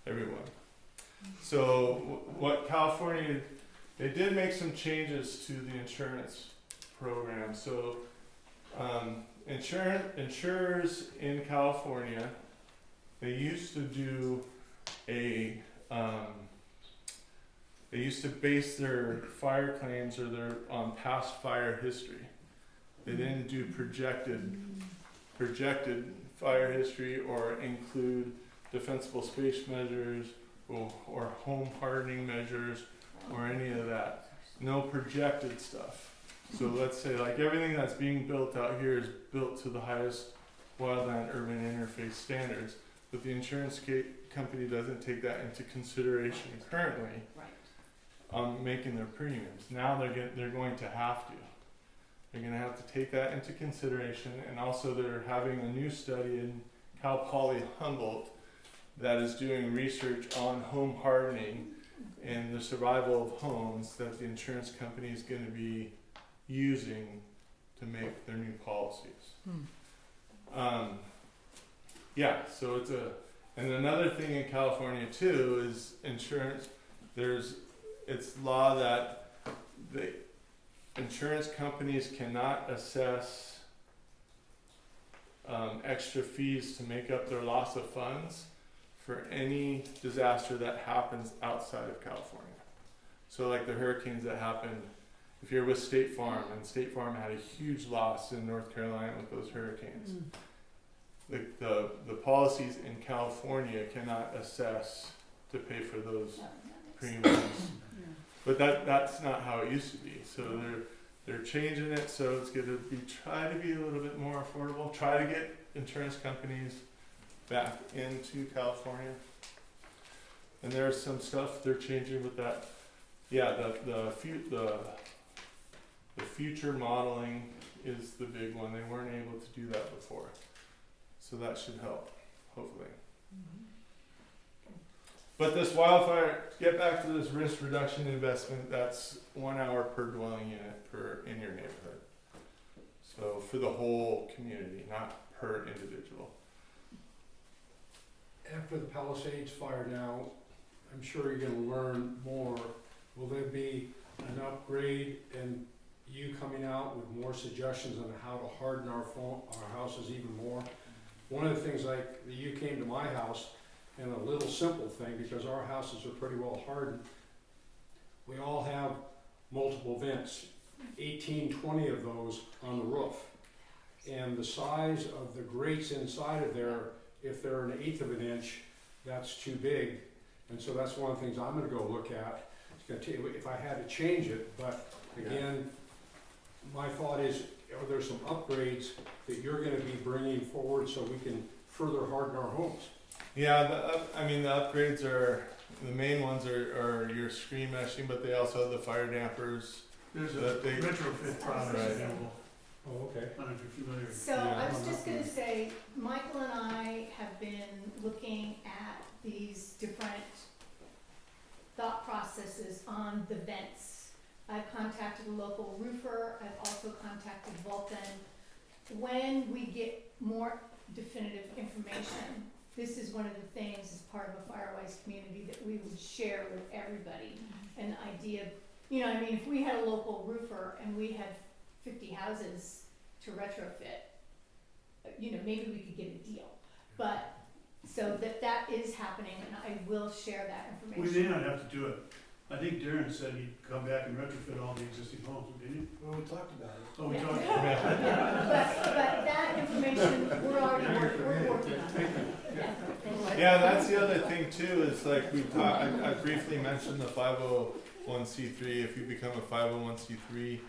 Speaker 2: everyone. So what California, they did make some changes to the insurance program. So insurers in California, they used to do they used to base their fire claims or their on past fire history. They didn't do projected fire history or include defensible space measures or home hardening measures or any of that. No projected stuff. So let's say like everything that's being built out here is built to the highest wildland urban interface standards, but the insurance company doesn't take that into consideration currently
Speaker 1: Right.
Speaker 2: on making their premiums. Now they're going to have to. They're going to have to take that into consideration, and also they're having a new study in Cal Poly Humboldt that is doing research on home hardening and the survival of homes that the insurance company is going to be using to make their new policies. Yeah, so and another thing in California too is insurance. It's law that the insurance companies cannot assess extra fees to make up their loss of funds for any disaster that happens outside of California. So like the hurricanes that happened, if you're with State Farm, and State Farm had a huge loss in North Carolina with those hurricanes, the policies in California cannot assess to pay for those premiums. But that's not how it used to be. So they're changing it so it's going to try to be a little bit more affordable. Try to get insurance companies back into California. And there's some stuff they're changing with that. Yeah, the future modeling is the big one. They weren't able to do that before. So that should help, hopefully. But this wildfire, get back to this risk reduction investment, that's 1 hour per dwelling unit in your neighborhood. So for the whole community, not per individual.
Speaker 9: After the Palisades fire now, I'm sure you're gonna learn more. Will there be an upgrade and you coming out with more suggestions on how to harden our houses even more? One of the things like, you came to my house, and a little simple thing, because our houses are pretty well hardened, we all have multiple vents, 18, 20 of those on the roof. And the size of the grates inside of there, if they're 1/8 of an inch, that's too big. And so that's one of the things I'm gonna go look at. It's gonna take, if I had to change it, but again, my thought is, are there some upgrades that you're gonna be bringing forward so we can further harden our homes?
Speaker 2: Yeah, the upgrades are, the main ones are your screen meshing, but they also have the fire dampers.
Speaker 4: There's a
Speaker 2: That they-
Speaker 4: retrofit product
Speaker 2: Right.
Speaker 4: available.
Speaker 9: Oh, okay.
Speaker 4: I don't know if you're familiar.
Speaker 6: So
Speaker 2: Yeah.
Speaker 6: I was just gonna say, Michael and I have been looking at these different thought processes on the vents. I've contacted a local roofer, I've also contacted Vulcan. When we get more definitive information, this is one of the things as part of a Firewise community that we would share with everybody. An idea, you know, I mean, if we had a local roofer and we had 50 houses to retrofit, you know, maybe we could get a deal. But, so that is happening, and I will share that
Speaker 4: We
Speaker 6: information.
Speaker 4: may not have to do it. I think Darren said he'd come back and retrofit all the existing homes, didn't he?
Speaker 3: Well, we talked about it.
Speaker 4: Oh, we
Speaker 6: Yeah.
Speaker 4: talked.
Speaker 6: But that information, we're already we're working on it.
Speaker 2: Yeah, that's the other thing too, is like I briefly mentioned the 501c3. If you become a 501c3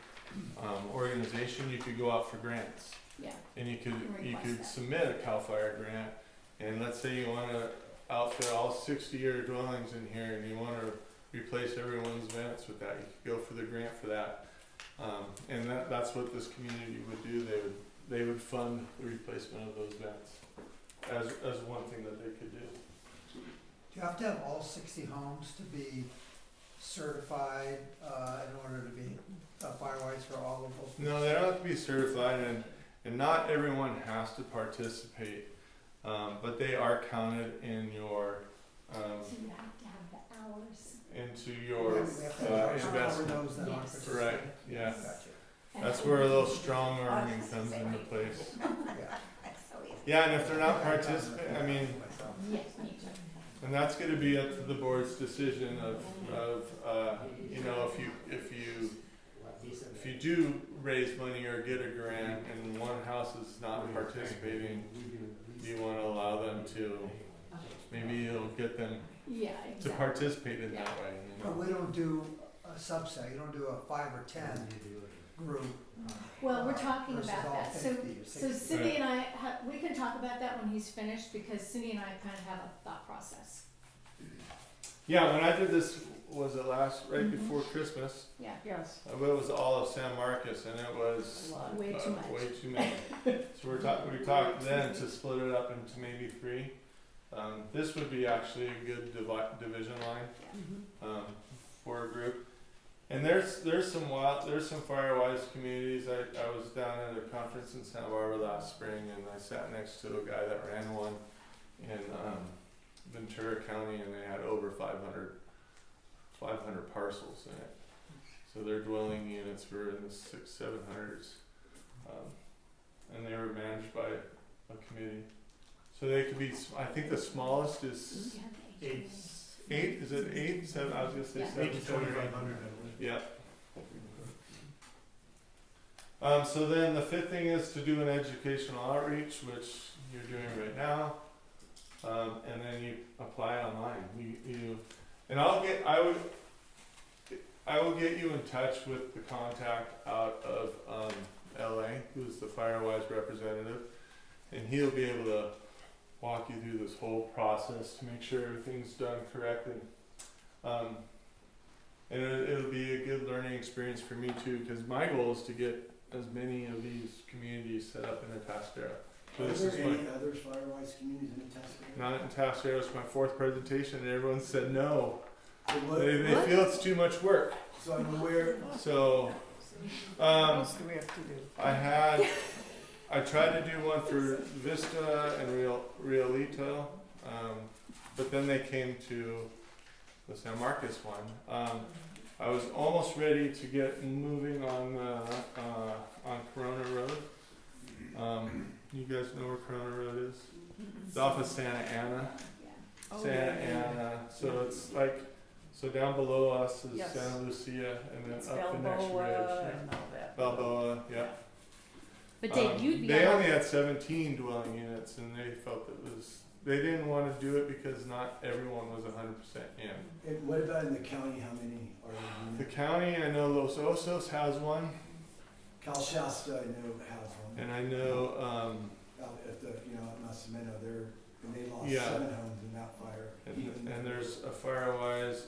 Speaker 2: organization, you could go out for grants.
Speaker 6: Yeah,
Speaker 2: And you
Speaker 6: request
Speaker 2: could
Speaker 6: that.
Speaker 2: submit a CAL FIRE grant, and let's say you want to outfit all 60 of your dwellings in here, and you want to replace everyone's vents with that. You could go for the grant for that, and that's what this community would do. They would fund the replacement of those vents as one thing that they could do.
Speaker 7: Do you have to have all 60 homes to be certified in order to be Firewise for all of those?
Speaker 2: No, they don't have to be certified, and not everyone has to participate, but they are counted in your
Speaker 6: so you have to have the hours.
Speaker 2: into
Speaker 7: We
Speaker 2: your
Speaker 7: have to cover
Speaker 2: investment.
Speaker 7: those that aren't
Speaker 6: Yes.
Speaker 7: participating.
Speaker 2: Right, yeah.
Speaker 7: Gotcha.
Speaker 2: That's where a little strong arming comes into place.
Speaker 7: Yeah.
Speaker 2: Yeah, and if they're not participating, I mean,
Speaker 6: Yes, me too.
Speaker 2: and that's gonna be up to the board's decision of you know, if you do raise money or get a grant and one house is not participating, do you wanna allow them to, maybe it'll get them
Speaker 6: Yeah,
Speaker 2: to
Speaker 6: exactly.
Speaker 2: participate in that way, you know?
Speaker 7: But we don't do a subset, you don't do a 5 or 10 group.
Speaker 6: Well, we're talking
Speaker 7: versus
Speaker 6: about
Speaker 7: all
Speaker 6: that, so,
Speaker 7: 50 or
Speaker 6: so
Speaker 7: 60.
Speaker 6: Cindy and I we can talk about that when he's finished, because Cindy and I kind of have a thought process.
Speaker 2: Yeah, when I did this, was it right
Speaker 6: Mhm.
Speaker 2: before Christmas?
Speaker 6: Yeah.
Speaker 1: Yes.
Speaker 2: But it was all of San Marcos, and it was
Speaker 6: Way too much.
Speaker 2: Way too many. So we talked then to split it up into maybe 3. This would be actually a good division line for a group. And there's some Firewise communities. I was down at a conference in Santa Barbara last spring, and I sat next to a guy that ran one in Ventura County, and they had over 500 parcels in it. So their dwelling units were in the 600-700s, and they were managed by a committee. So they could be. I think the smallest is 8. Is it 8? 7? I was gonna say
Speaker 6: Yeah.
Speaker 2: 7.
Speaker 4: 8 to 2,500, I believe.
Speaker 2: Yeah. So then the 5th thing is to do an educational outreach, which you're doing right now, and then you apply online. I will get you in touch with the contact out of LA, who's the Firewise representative, and he'll be able to walk you through this whole process to make sure everything's done correctly. And it'll be a good learning experience for me too, because my goal is to get as many of these communities set up in Atascadero. So
Speaker 3: Are
Speaker 2: this
Speaker 3: there
Speaker 2: is
Speaker 3: any other Firewise communities in Atascadero?
Speaker 2: not in Atascadero. It's my 4th presentation, and everyone said no.
Speaker 3: So what-
Speaker 2: They feel it's too much work.
Speaker 3: So I'm aware,
Speaker 2: So
Speaker 1: What else do we have to do?
Speaker 2: I tried to do one for Vista and Rialito, but then they came to the San Marcos one. I was almost ready to get moving on Corona Road. You guys know where Corona Road is? It's off of Santa Ana. Santa Ana. So it's like, so down below us is
Speaker 1: Yes.
Speaker 2: Santa Lucia, and then
Speaker 1: It's
Speaker 2: up the next
Speaker 1: Balboa
Speaker 2: ridge.
Speaker 1: and all that.
Speaker 2: Balboa, yeah.
Speaker 5: But Dave, you'd be
Speaker 2: They
Speaker 5: on
Speaker 2: only had 17 dwelling units, and they felt they didn't want to do it because not everyone was 100% in.
Speaker 3: and what about in the county, how many are
Speaker 2: The
Speaker 3: there?
Speaker 2: county, I know Los Osos has one,
Speaker 3: Cal Shasta, I know, has one.
Speaker 2: and I know,
Speaker 3: Out at the, at Nacimiento, and they lost
Speaker 2: Yeah.
Speaker 3: 7 homes in that fire.
Speaker 2: and there's a Firewise,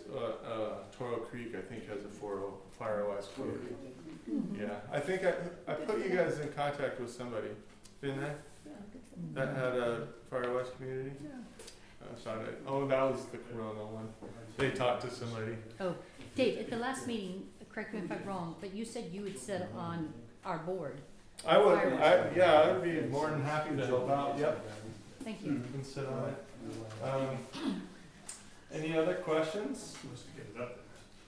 Speaker 2: Toro Creek, I think has a Firewise community. Yeah, I think I put you guys in contact with somebody, didn't I? That had a Firewise community? That was the Corona one. They talked to somebody.
Speaker 5: Dave, at the last meeting, correct me if I'm wrong, but you said you would sit on our board.
Speaker 2: I would be more than happy to help out, yep.
Speaker 5: Thank you.
Speaker 2: You can sit on it. Any other questions?
Speaker 4: Let's get it up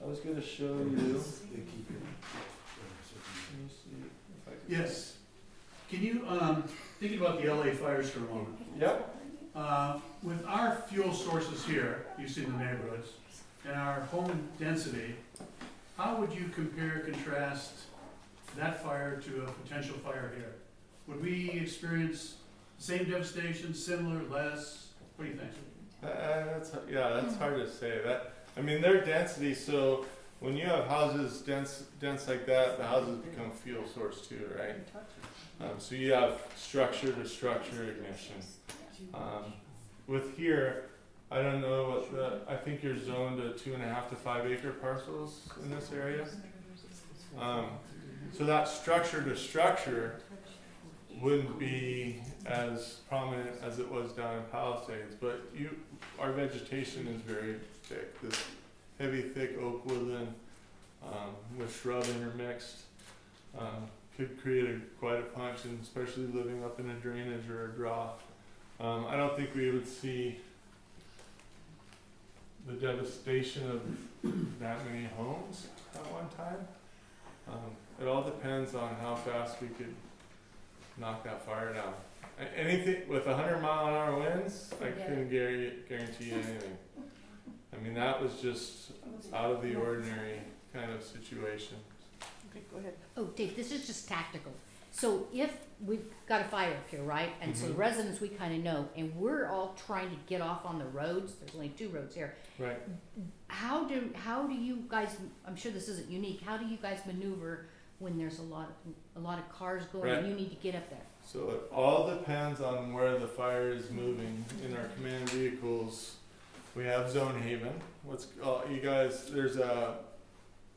Speaker 2: I was gonna show you.
Speaker 3: They keep it.
Speaker 2: Let me see if I can-
Speaker 4: Yes. Can you, thinking about the LA fires for a moment,
Speaker 2: Yep.
Speaker 4: with our fuel sources here, you see the neighborhoods, and our home density, how would you compare, contrast that fire to a potential fire here? Would we experience the same devastation, similar, less? What do you think?
Speaker 2: That's hard to say. Their density. So when you have houses dense like that, the houses become fuel source too, right? So you have structure to structure ignition. With here, I don't know I think you're zoned to 2.5 to 5 acre parcels in this area. So that structure to structure wouldn't be as prominent as it was down in Palisades, but our vegetation is very thick. This heavy, thick oak woodland with shrub intermixed could create quite a punch, and especially living up in a drainage or a draw. I don't think we would see the devastation of that many homes at one time. It all depends on how fast we could knock that fire down. Anything with 100-mile-an-hour winds, I couldn't guarantee you anything. That was just out of the ordinary kind of situation.
Speaker 1: Okay, go ahead.
Speaker 5: Oh, Dave, this is just tactical. So if we've got a fire up here, right, and so the
Speaker 2: Mhm.
Speaker 5: residents we kinda know, and we're all trying to get off on the roads, there's only 2 roads here.
Speaker 2: Right.
Speaker 5: How do you guys, I'm sure this isn't unique, how do you guys maneuver when there's a lot of cars going and
Speaker 2: Right.
Speaker 5: you need to get up there?
Speaker 2: So it all depends on where the fire is moving. In our command vehicles, we have Zone Haven. You guys, there's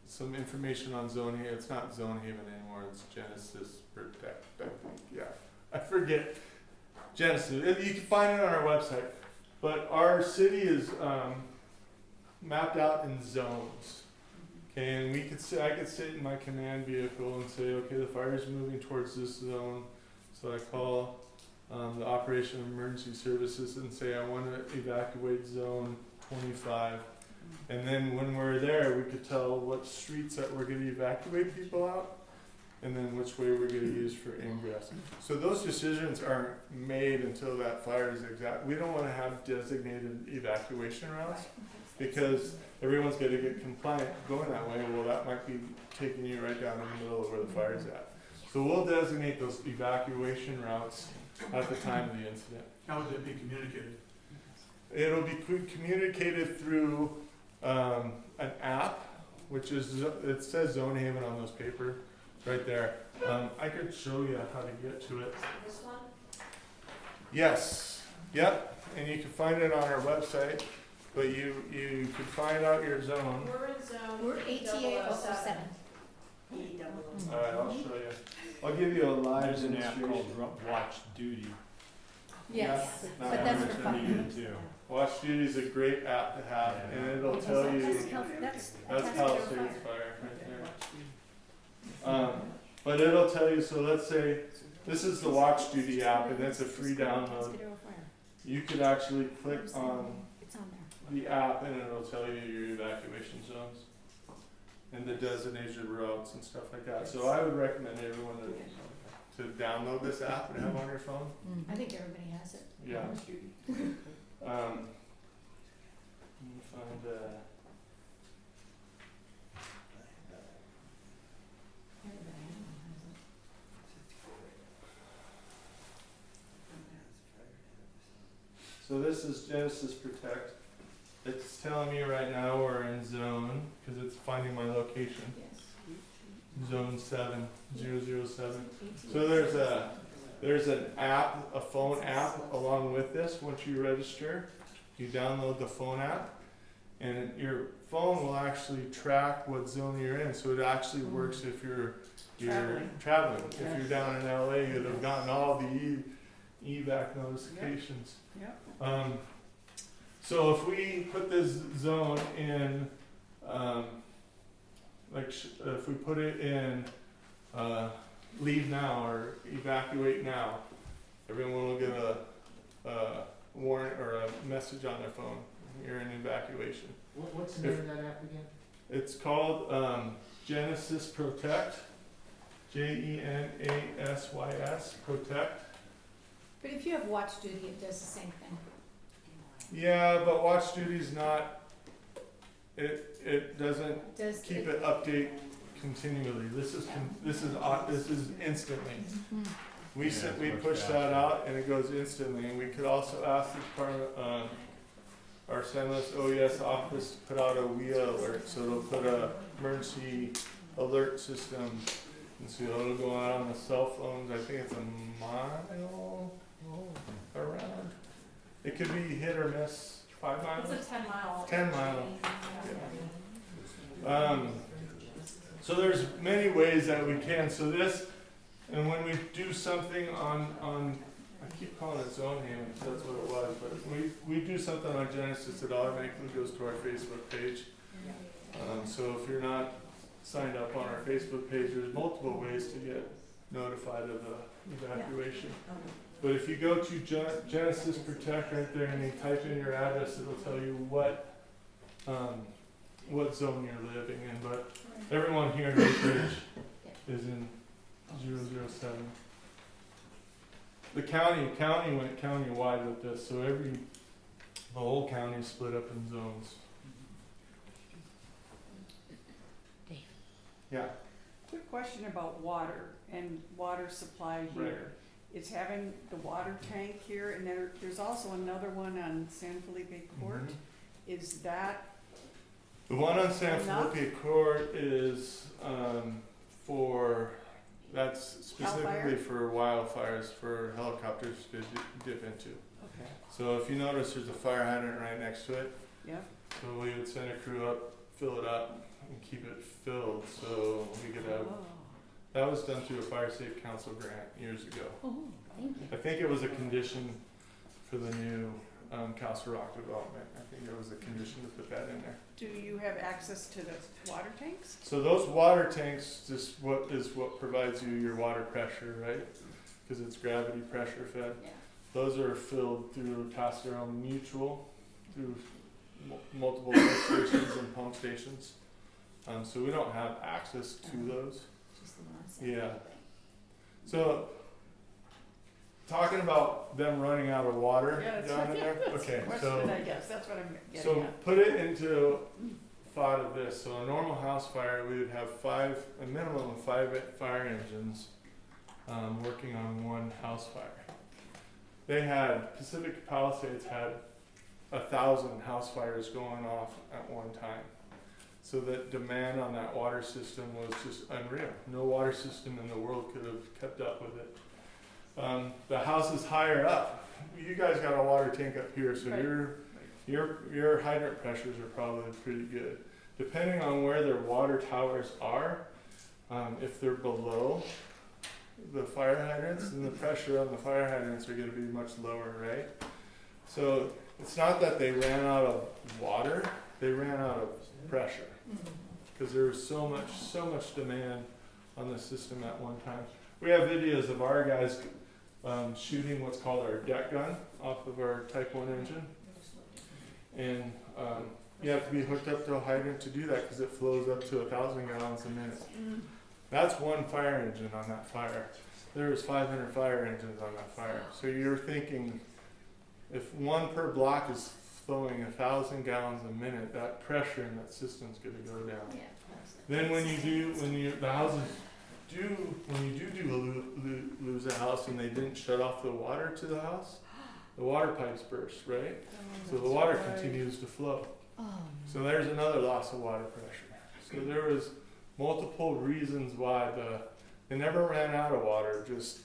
Speaker 2: some information on Zone Haven. It's not Zone Haven anymore. It's Genesis Protect, I think. Yeah, I forget. Genesis. You can find it on our website. But our city is mapped out in zones. Okay, and I could sit in my command vehicle and say, okay, the fire is moving towards this zone. So I call the Operation Emergency Services and say, I want to evacuate zone 25. And then when we're there, we could tell what streets that we're going to evacuate people out, and then which way we're going to use for ingress. So those decisions aren't made until that fire is exact. We don't want to have designated evacuation routes because everyone's going to get compliant going that way. Well, that might be taking you right down in the middle of where the fire's at. So we'll designate those evacuation routes at the time of the incident.
Speaker 4: How would that be communicated?
Speaker 2: It'll be communicated through an app, which is, it says Zone Haven on those paper right there. I could show you how to get to it.
Speaker 1: This one?
Speaker 2: Yes, yep, and you can find it on our website, but you could find out your zone.
Speaker 1: We're in zone.
Speaker 6: We're ATA 007.
Speaker 2: Alright, I'll show you. I'll give you a live
Speaker 8: There's an app
Speaker 2: demonstration.
Speaker 8: called Watch Duty.
Speaker 5: Yes,
Speaker 2: Yeah.
Speaker 5: but that's for
Speaker 8: That's
Speaker 5: fun.
Speaker 8: needed too.
Speaker 2: Watch Duty is a great app to have, and it'll tell you.
Speaker 5: That's
Speaker 2: That's
Speaker 5: Atascadero
Speaker 2: Palisades
Speaker 5: Fire.
Speaker 2: Fire right there. But it'll tell you, so let's say, this is the Watch Duty app, and it's a free download.
Speaker 5: Atascadero Fire.
Speaker 2: You could actually click on
Speaker 5: It's on there.
Speaker 2: the app and it'll tell you your evacuation zones and the designated routes and stuff like that. So I would recommend everyone to download this app and have on your phone.
Speaker 6: I think everybody has it.
Speaker 2: Yeah. Let me find,
Speaker 6: Everybody has it.
Speaker 2: so this is Genesis Protect. It's telling me right now we're in zone, because it's finding my location,
Speaker 6: Yes.
Speaker 2: zone 7007. So there's an app, a phone app along with this. Once you register, you download the phone app, and your phone will actually track what zone you're in. So it actually works if you're traveling. If you're down in LA, you'd have gotten all the evac notifications. So if we put this zone in, if we put it in leave now or evacuate now, everyone will get a warrant or a message on their phone. You're in evacuation.
Speaker 8: What's the name of that app again?
Speaker 2: It's called Genesis Protect, Genasys Protect.
Speaker 6: But if you have watch duty, it does the same thing.
Speaker 2: Yeah, but Watch Duty's not. It doesn't
Speaker 6: It does.
Speaker 2: keep it update continually. This is instantly. We push that out and it goes instantly. And we could also ask the department, our San Luis OES office to put out a WIA alert, so it'll put a emergency alert system, and so it'll go out on the cell phones. I think it's a mile around. It could be hit or miss. 5 miles.
Speaker 1: It's a 10-mile.
Speaker 2: 10 mile. So there's many ways that we can. So this, and when we do something on I keep calling it Zone Haven because that's what it was, but we do something on Genesis, it automatically goes to our Facebook page. So if you're not signed up on our Facebook page, there's multiple ways to get notified of the evacuation. But if you go to Genesis Protect right there and you type in your address, it'll tell you what zone you're living in. But everyone here in Oakridge is in 007. The county went county-wide with this, so the whole county is split up in zones.
Speaker 5: Dave.
Speaker 2: Yeah.
Speaker 10: Quick question about water and water supply here. It's having the water tank here, and there's also another one on San Felipe Court. Is that,
Speaker 2: The one on San
Speaker 10: Enough?
Speaker 2: Felipe Court is that's specifically
Speaker 10: Hellfire?
Speaker 2: for wildfires for helicopters to dip into.
Speaker 10: okay,
Speaker 2: So if you notice, there's a fire hydrant right next to it.
Speaker 10: yeah,
Speaker 2: So we would send a crew up, fill it up, and keep it filled so we could have.
Speaker 10: oh,
Speaker 2: That was done through a Fire Safe Council grant years ago.
Speaker 5: Oh, thank you.
Speaker 2: I think it was a condition for the new Castle Rock development. I think it was a condition to put that in there.
Speaker 10: do you have access to the water tanks?
Speaker 2: So those water tanks what provides you your water pressure, right? Because it's gravity pressure fed.
Speaker 6: Yeah.
Speaker 2: Those are filled through Atascadero Mutual, through multiple lift stations and pump stations. So we don't have access to those.
Speaker 6: Just the one on San
Speaker 2: Yeah.
Speaker 6: Felipe.
Speaker 2: So, talking about them running out of water
Speaker 10: Yeah, that's
Speaker 2: down in there. Okay,
Speaker 10: Question,
Speaker 2: so
Speaker 10: I guess, that's what I'm getting
Speaker 2: so
Speaker 10: at.
Speaker 2: put it into thought of this. So a normal house fire, we would have a minimum of 5 fire engines working on one house fire. Pacific Palisades had 1,000 house fires going off at one time. So that demand on that water system was just unreal. No water system in the world could have kept up with it. The house is higher up. You guys got a water tank up here, so
Speaker 10: Right.
Speaker 2: your hydrant pressures are probably pretty good. Depending on where their water towers are, if they're below the fire hydrants, then the pressure on the fire hydrants are going to be much lower, right? So it's not that they ran out of water; they ran out of pressure because there was so much demand on the system at one time. We have videos of our guys shooting what's called our deck gun off of our Type 1 engine, and you have to be hooked up to a hydrant to do that because it flows up to 1,000 gallons a minute. That's one fire engine on that fire. There was 500 fire engines on that fire. So you're thinking, if one per block is flowing 1,000 gallons a minute, that pressure in that system's going to go down.
Speaker 6: Yeah.
Speaker 2: Then when you lose a house and they didn't shut off the water to the house, the water pipes burst, right? So the water continues to flow.
Speaker 5: Oh,
Speaker 2: So there's another loss of water pressure. So there was multiple reasons why they never ran out of water, just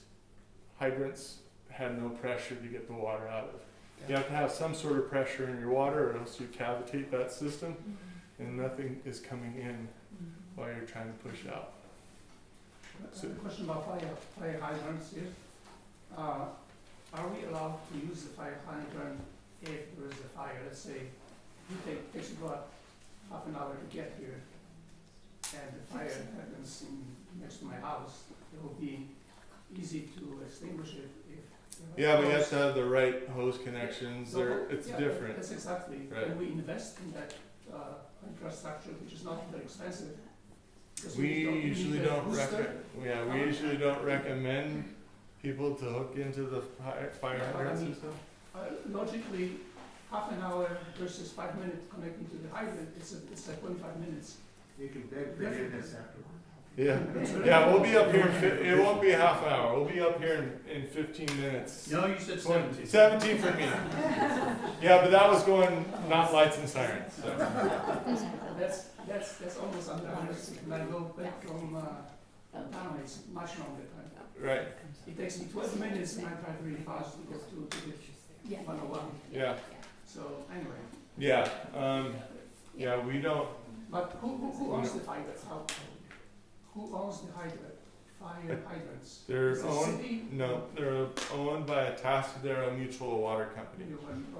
Speaker 2: hydrants had no pressure to get the water out of. You have to have some sort of pressure in your water or else you cavitate that system and nothing is coming in while you're trying to push out.
Speaker 11: So, question about fire hydrants here. Are we allowed to use the fire hydrant if there is a fire? Let's say it takes about half an hour to get here, and the fire happens next to my house. It will be easy to extinguish it if.
Speaker 2: Yeah, but you have to have the right hose connections. It's
Speaker 11: Yeah,
Speaker 2: different.
Speaker 11: That's exactly.
Speaker 2: Right.
Speaker 11: Can we invest in that infrastructure, which is not very expensive? Because
Speaker 2: We
Speaker 11: need
Speaker 2: usually
Speaker 11: a
Speaker 2: don't
Speaker 11: booster.
Speaker 2: we usually don't recommend people to hook into the fire
Speaker 11: Yeah, but I
Speaker 2: hydrant
Speaker 11: mean-
Speaker 2: system.
Speaker 11: Logically, half an hour versus 5 minutes connecting to the hydrant, it's like 25 minutes.
Speaker 8: You can beg forgiveness afterward.
Speaker 2: Yeah, yeah, we'll be up here. It won't be a half an hour. We'll be up here in 15 minutes.
Speaker 4: No, you said 17.
Speaker 2: 17 for me. Yeah, but that was going not lights and sirens. So.
Speaker 11: That's almost unrealistic. When I go back from Panama, it's much longer time.
Speaker 2: Right.
Speaker 11: It takes me 12 minutes and I drive really fast to get to the 101.
Speaker 2: Yeah.
Speaker 11: So anyway,
Speaker 2: Yeah. Yeah. We don't.
Speaker 11: but who owns the hydrants? Who owns the fire hydrants?
Speaker 2: They're
Speaker 11: Is it
Speaker 2: owned.
Speaker 11: city?
Speaker 2: No, they're owned by Atascadero Mutual Water Company.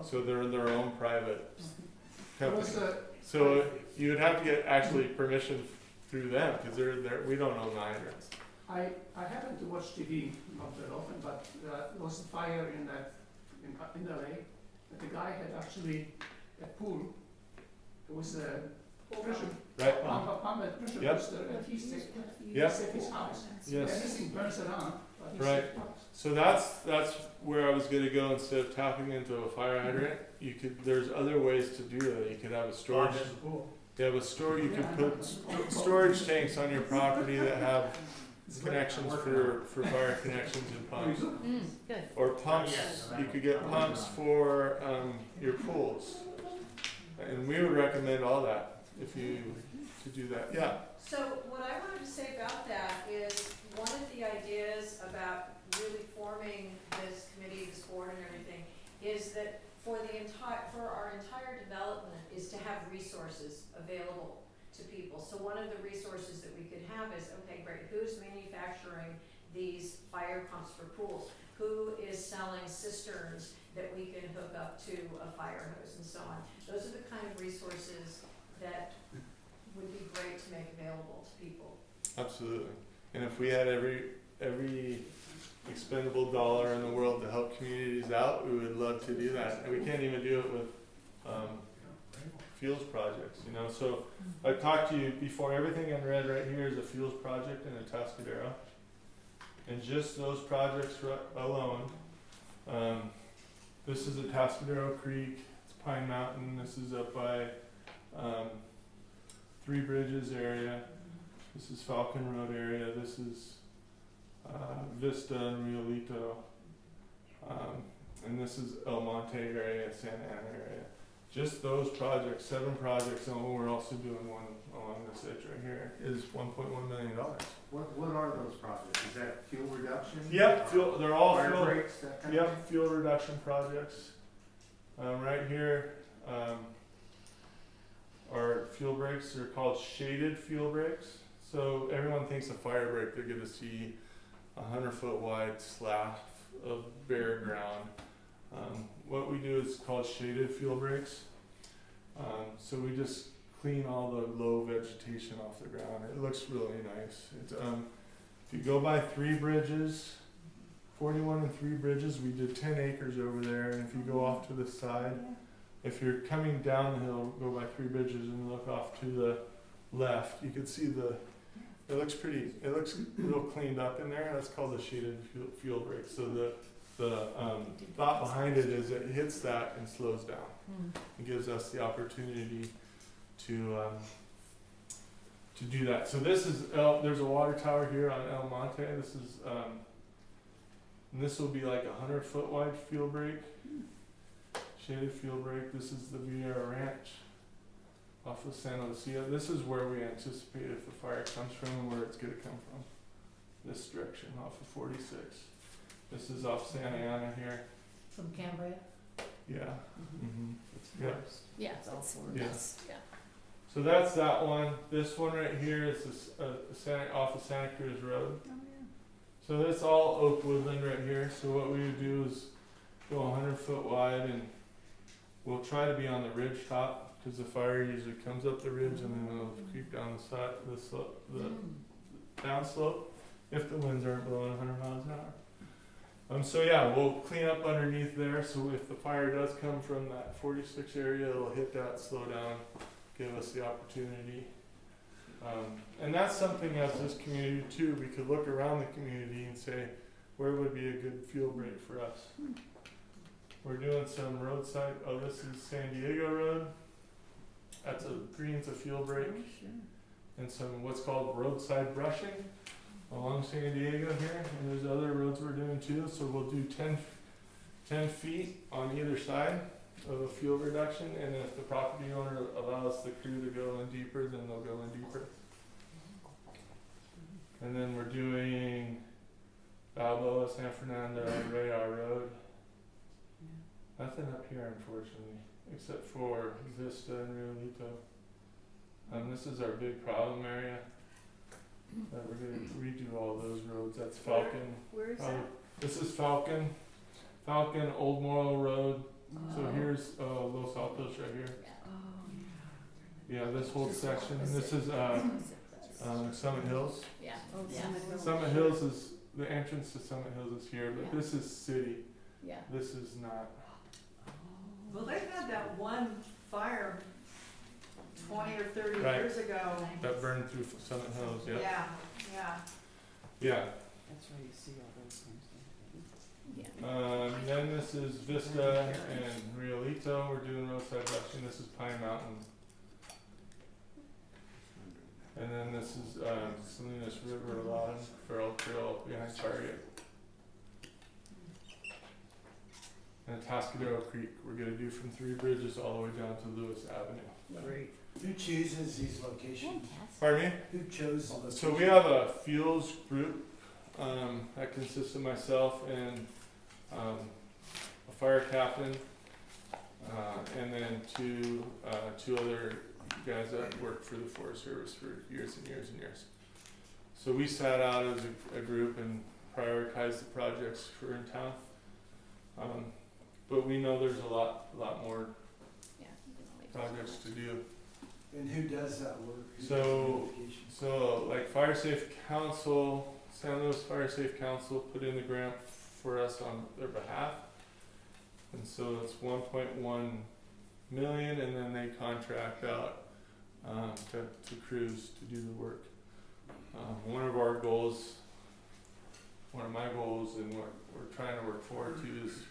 Speaker 2: So they're their own private
Speaker 11: What was
Speaker 2: company.
Speaker 11: the,
Speaker 2: So you would have to get actually permission through them because we don't own the hydrants.
Speaker 11: I happen to watch TV not that often, but there was a fire in LA. But the guy had actually a pool. It was a pressure
Speaker 2: Right.
Speaker 11: pump at pressure
Speaker 2: Yep.
Speaker 11: booster, and he saved
Speaker 2: Yep.
Speaker 11: his house.
Speaker 2: Yes.
Speaker 11: Everything burns around, but he
Speaker 2: Right.
Speaker 11: saved his house.
Speaker 2: So that's where I was gonna go. Instead of tapping into a fire hydrant, there's other ways to do that. You could have a storage. You have a store, you could put storage tanks on your property that have connections for fire connections and pumps.
Speaker 5: Good.
Speaker 2: Or pumps, you could get pumps for, your pools. And we would recommend all that, if you could do that, yeah.
Speaker 1: So what I wanted to say about that is, one of the ideas about really forming this committee, this board and everything, is that for our entire development is to have resources available to people. So one of the resources that we could have is, okay, great, who's manufacturing these fire pumps for pools? Who is selling cisterns that we can hook up to a fire hose and so on? Those are the kind of resources that would be great to make available to people.
Speaker 2: Absolutely. And if we had every expendable dollar in the world to help communities out, we would love to do that. And we can't even do it with fuels projects, you know. So I talked to you before, everything in red right here is a fuels project in Atascadero. And just those projects alone, this is Atascadero Creek, it's Pine Mountain, this is up by Three Bridges area, this is Falcon Road area, this is Vista and Riolito, and this is El Monte area, Santa Ana area. Just those projects, 7 projects, and we're also doing one along this edge right here, is $1.1 million.
Speaker 8: What are those projects? Is that fuel reduction?
Speaker 2: Yep, they're all
Speaker 8: Fire
Speaker 2: fuel.
Speaker 8: breaks, that kind of thing?
Speaker 2: Yep, fuel reduction projects. Right here, our fuel breaks are called shaded fuel breaks. So everyone thinks a fire break, they're gonna see 100-foot wide slab of bare ground. What we do is called shaded fuel breaks. So we just clean all the low vegetation off the ground. It looks really nice. It's, if you go by Three Bridges, 41 and Three Bridges, we did 10 acres over there. And if you go off to the side, if you're coming down the hill, go by Three Bridges and look off to the left, you can see it looks pretty, it looks real cleaned up in there. That's called a shaded fuel break. So the thought behind it is it hits that and slows down. It gives us the opportunity to do that. So this is there's a water tower here on El Monte. This is and this will be like a 100-foot wide fuel break, shaded fuel break. This is the Vieira Ranch off of San Lucia. This is where we anticipate if the fire comes from and where it's going to come from. This direction off of 46. This is off Santa Ana here.
Speaker 5: From Cambria?
Speaker 2: Yeah. Mm-hmm. Yeah.
Speaker 5: Yeah, it's all four.
Speaker 2: Yes.
Speaker 5: Yeah.
Speaker 2: So that's that one. This one right here is off of Santa Cruz Road.
Speaker 10: Oh, yeah.
Speaker 2: So that's all oak woodland right here. So what we would do is go 100-foot wide, and we'll try to be on the ridge top because the fire usually comes up the ridge and then it'll creep down the side, the down slope if the winds aren't blowing 100 miles an hour. So yeah, we'll clean up underneath there. So if the fire does come from that 46 area, it'll hit that, slow down, give us the opportunity. And that's something as this community too, we could look around the community and say, where would be a good fuel break for us? We're doing some roadside, this is San Diego Road. That's green's a fuel break.
Speaker 10: Oh, sure.
Speaker 2: And some what's called roadside brushing along San Diego here. And there's other roads we're doing too. So we'll do 10 feet on either side of a fuel reduction, and if the property owner allows the crew to go in deeper, then they'll go in deeper. And then we're doing Balboa, San Fernando, Rayar Road. Nothing up here, unfortunately, except for Vista and Riolito. This is our big problem area. We're going to redo all those roads. That's Falcon.
Speaker 10: Where is that?
Speaker 2: This is Falcon, Old Morrow Road. So here's Los Altos right here.
Speaker 10: Oh,
Speaker 2: Yeah, this whole section. And this is Summit Hills.
Speaker 5: Yeah.
Speaker 10: Oh,
Speaker 5: Yeah.
Speaker 2: Summit Hills is, the entrance to Summit Hills is here, but
Speaker 5: Yeah.
Speaker 2: this is city.
Speaker 5: Yeah.
Speaker 2: This is not.
Speaker 10: Well, they had that one fire 20 or 30
Speaker 2: Right.
Speaker 10: years ago.
Speaker 2: That burned through Summit Hills, yeah.
Speaker 10: Yeah.
Speaker 2: Yeah.
Speaker 10: That's where you see all those things.
Speaker 5: Yeah.
Speaker 2: Then this is Vista and Riolito. We're doing roadside brushing. This is Pine Mountain. And then this is Salinas River, Loudon, Farrell Trail behind Target. And Atascadero Creek, we're gonna do from Three Bridges all the way down to Lewis Avenue.
Speaker 10: Great.
Speaker 3: Who chooses these locations?
Speaker 2: Pardon me?
Speaker 3: Who chose the locations?
Speaker 2: So we have a fuels group that consists of myself and a fire captain, and then two other guys that worked for the Forest Service for years and years and years. So we sat out as a group and prioritized the projects for in town. But we know there's a lot more projects to do.
Speaker 3: And who does that work? Who does
Speaker 2: So-
Speaker 3: the locations?
Speaker 2: So, like Fire Safe Council, San Luis Fire Safe Council put in the grant for us on their behalf. And so it's 1.1 million, and then they contract out to crews to do the work. One of my goals, and what we're trying to work forward to, is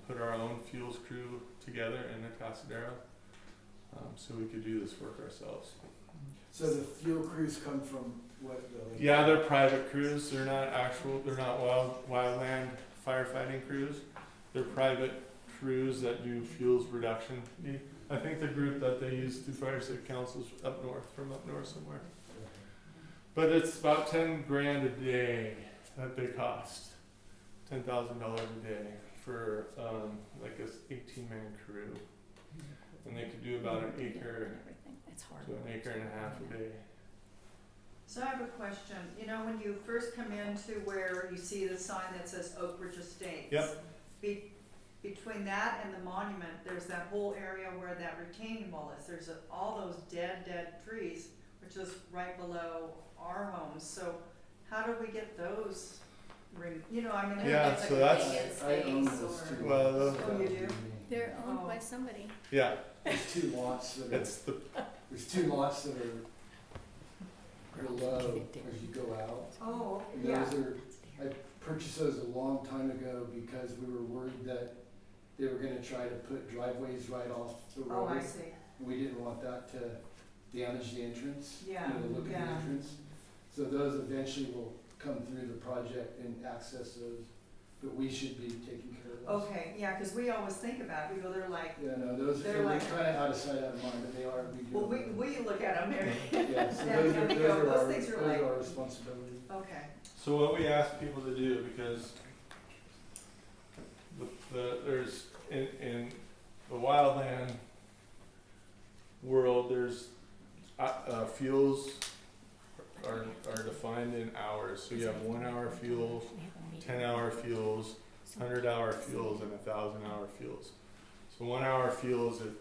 Speaker 2: put our own fuels crew together in Atascadero, so we could do this work ourselves.
Speaker 3: So the fuel crews come from what?
Speaker 2: Yeah, they're private crews. They're not wildland firefighting crews. They're private crews that do fuels reduction. I think the group that they use through Fire Safe Council is up north somewhere. But it's about 10 grand a day that they cost. $10,000 a day for like a 18-man crew. And they could do about an acre to an acre and a half a day.
Speaker 12: So I have a question. You know, when you first come into where you see the sign that says Oakridge Estates.
Speaker 2: Yep.
Speaker 12: Between that and the monument, there's that whole area where that retaining wall is. There's all those dead trees, which is right below our homes. So how do we get those? You know, I mean,
Speaker 2: Yeah,
Speaker 12: it's
Speaker 2: so
Speaker 12: like
Speaker 2: that's-
Speaker 3: I own those two.
Speaker 2: Well,
Speaker 12: Oh, you do?
Speaker 6: They're owned
Speaker 12: Oh.
Speaker 6: by somebody.
Speaker 2: Yeah,
Speaker 3: There's two lots that
Speaker 2: it's the
Speaker 3: are below as you go out.
Speaker 12: Oh,
Speaker 3: And
Speaker 12: yeah.
Speaker 3: those are, I purchased those a long time ago because we were worried that they were gonna try to put driveways right off the
Speaker 12: Oh,
Speaker 3: road.
Speaker 12: I see.
Speaker 3: We didn't want that to damage the entrance,
Speaker 12: Yeah,
Speaker 3: the look of the
Speaker 12: yeah.
Speaker 3: entrance. So those eventually will come through the project and access those, but we should be taking care of those.
Speaker 12: Okay, yeah, because we always think about it. We go, they're like,
Speaker 3: Yeah, no, those,
Speaker 12: They're
Speaker 3: they're
Speaker 12: like-
Speaker 3: kinda out of sight, out of mind, but they are, we do.
Speaker 12: well, we look at them there.
Speaker 3: Yeah, so
Speaker 12: Yeah,
Speaker 3: those
Speaker 12: there
Speaker 3: are,
Speaker 12: we
Speaker 3: those
Speaker 12: go.
Speaker 3: are
Speaker 12: Those
Speaker 3: our,
Speaker 12: things are
Speaker 3: those
Speaker 12: like-
Speaker 3: are our responsibility.
Speaker 12: Okay.
Speaker 2: So what we ask people to do, because there's in the wildland world, there's fuels are defined in hours. So you have 1 hour fuels, 10-hour fuels, 100-hour fuels, and 1,000-hour fuels. So 1 hour fuels, it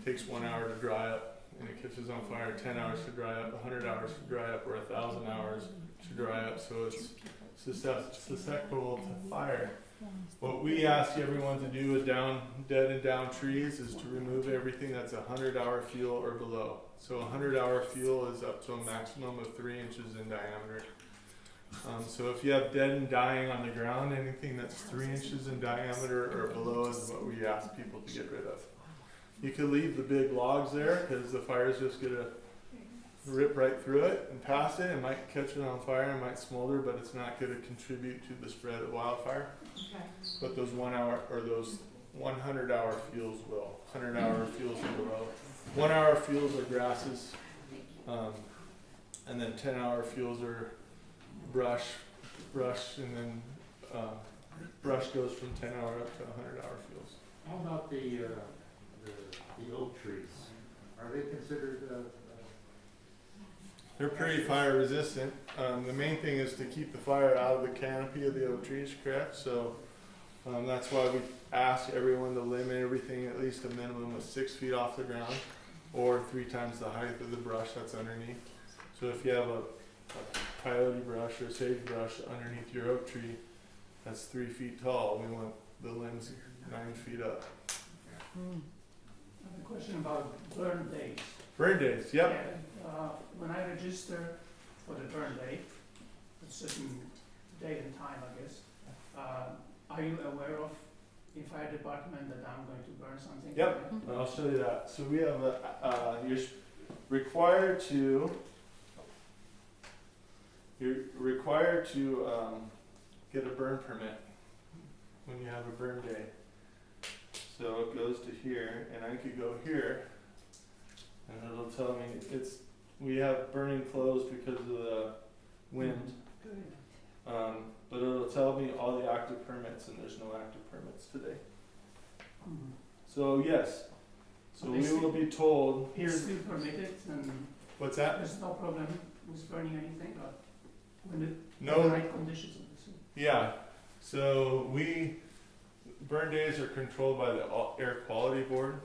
Speaker 2: takes 1 hour to dry up and it catches on fire. 10 hours to dry up, 100 hours to dry up, or 1,000 hours to dry up. So it's susceptible to fire. What we ask everyone to do with dead and down trees is to remove everything that's 100-hour fuel or below. So 100-hour fuel is up to a maximum of 3 inches in diameter. So if you have dead and dying on the ground, anything that's 3 inches in diameter or below is what we ask people to get rid of. You could leave the big logs there because the fire's just gonna rip right through it and pass it. It might catch it on fire, it might smolder, but it's not gonna contribute to the spread of wildfire.
Speaker 12: Okay.
Speaker 2: But those 1 hour or those 100-hour fuels will. 100-hour fuels are below. 1 hour fuels are grasses, and then 10-hour fuels are brush, and then brush goes from 10-hour up to 100-hour fuels.
Speaker 8: How about the oak trees? Are they considered,
Speaker 2: They're pretty fire resistant. The main thing is to keep the fire out of the canopy of the oak trees, correct? So that's why we ask everyone to limit everything at least a minimum of 6 feet off the ground, or 3 times the height of the brush that's underneath. So if you have a coyote brush or sagebrush underneath your oak tree that's 3 feet tall, we want the limbs 9 feet up.
Speaker 11: I have a question about burn days.
Speaker 2: Burn days, yep.
Speaker 11: Yeah, when I register for the burn day, a certain date and time, I guess, are you aware of in fire department that I'm going to burn something?
Speaker 2: Yep. I'll show you that. So we have you're required to you're required to get a burn permit when you have a burn day. So it goes to here, and I could go here, and it'll tell me we have burning closed because of the wind.
Speaker 10: Good.
Speaker 2: But it'll tell me all the active permits, and there's no active permits today. So yes, so we will be told,
Speaker 11: It's still permitted and
Speaker 2: what's that?
Speaker 11: there's no problem with burning anything, but when the
Speaker 2: No,
Speaker 11: right conditions obviously.
Speaker 2: yeah, so burn days are controlled by the air quality board.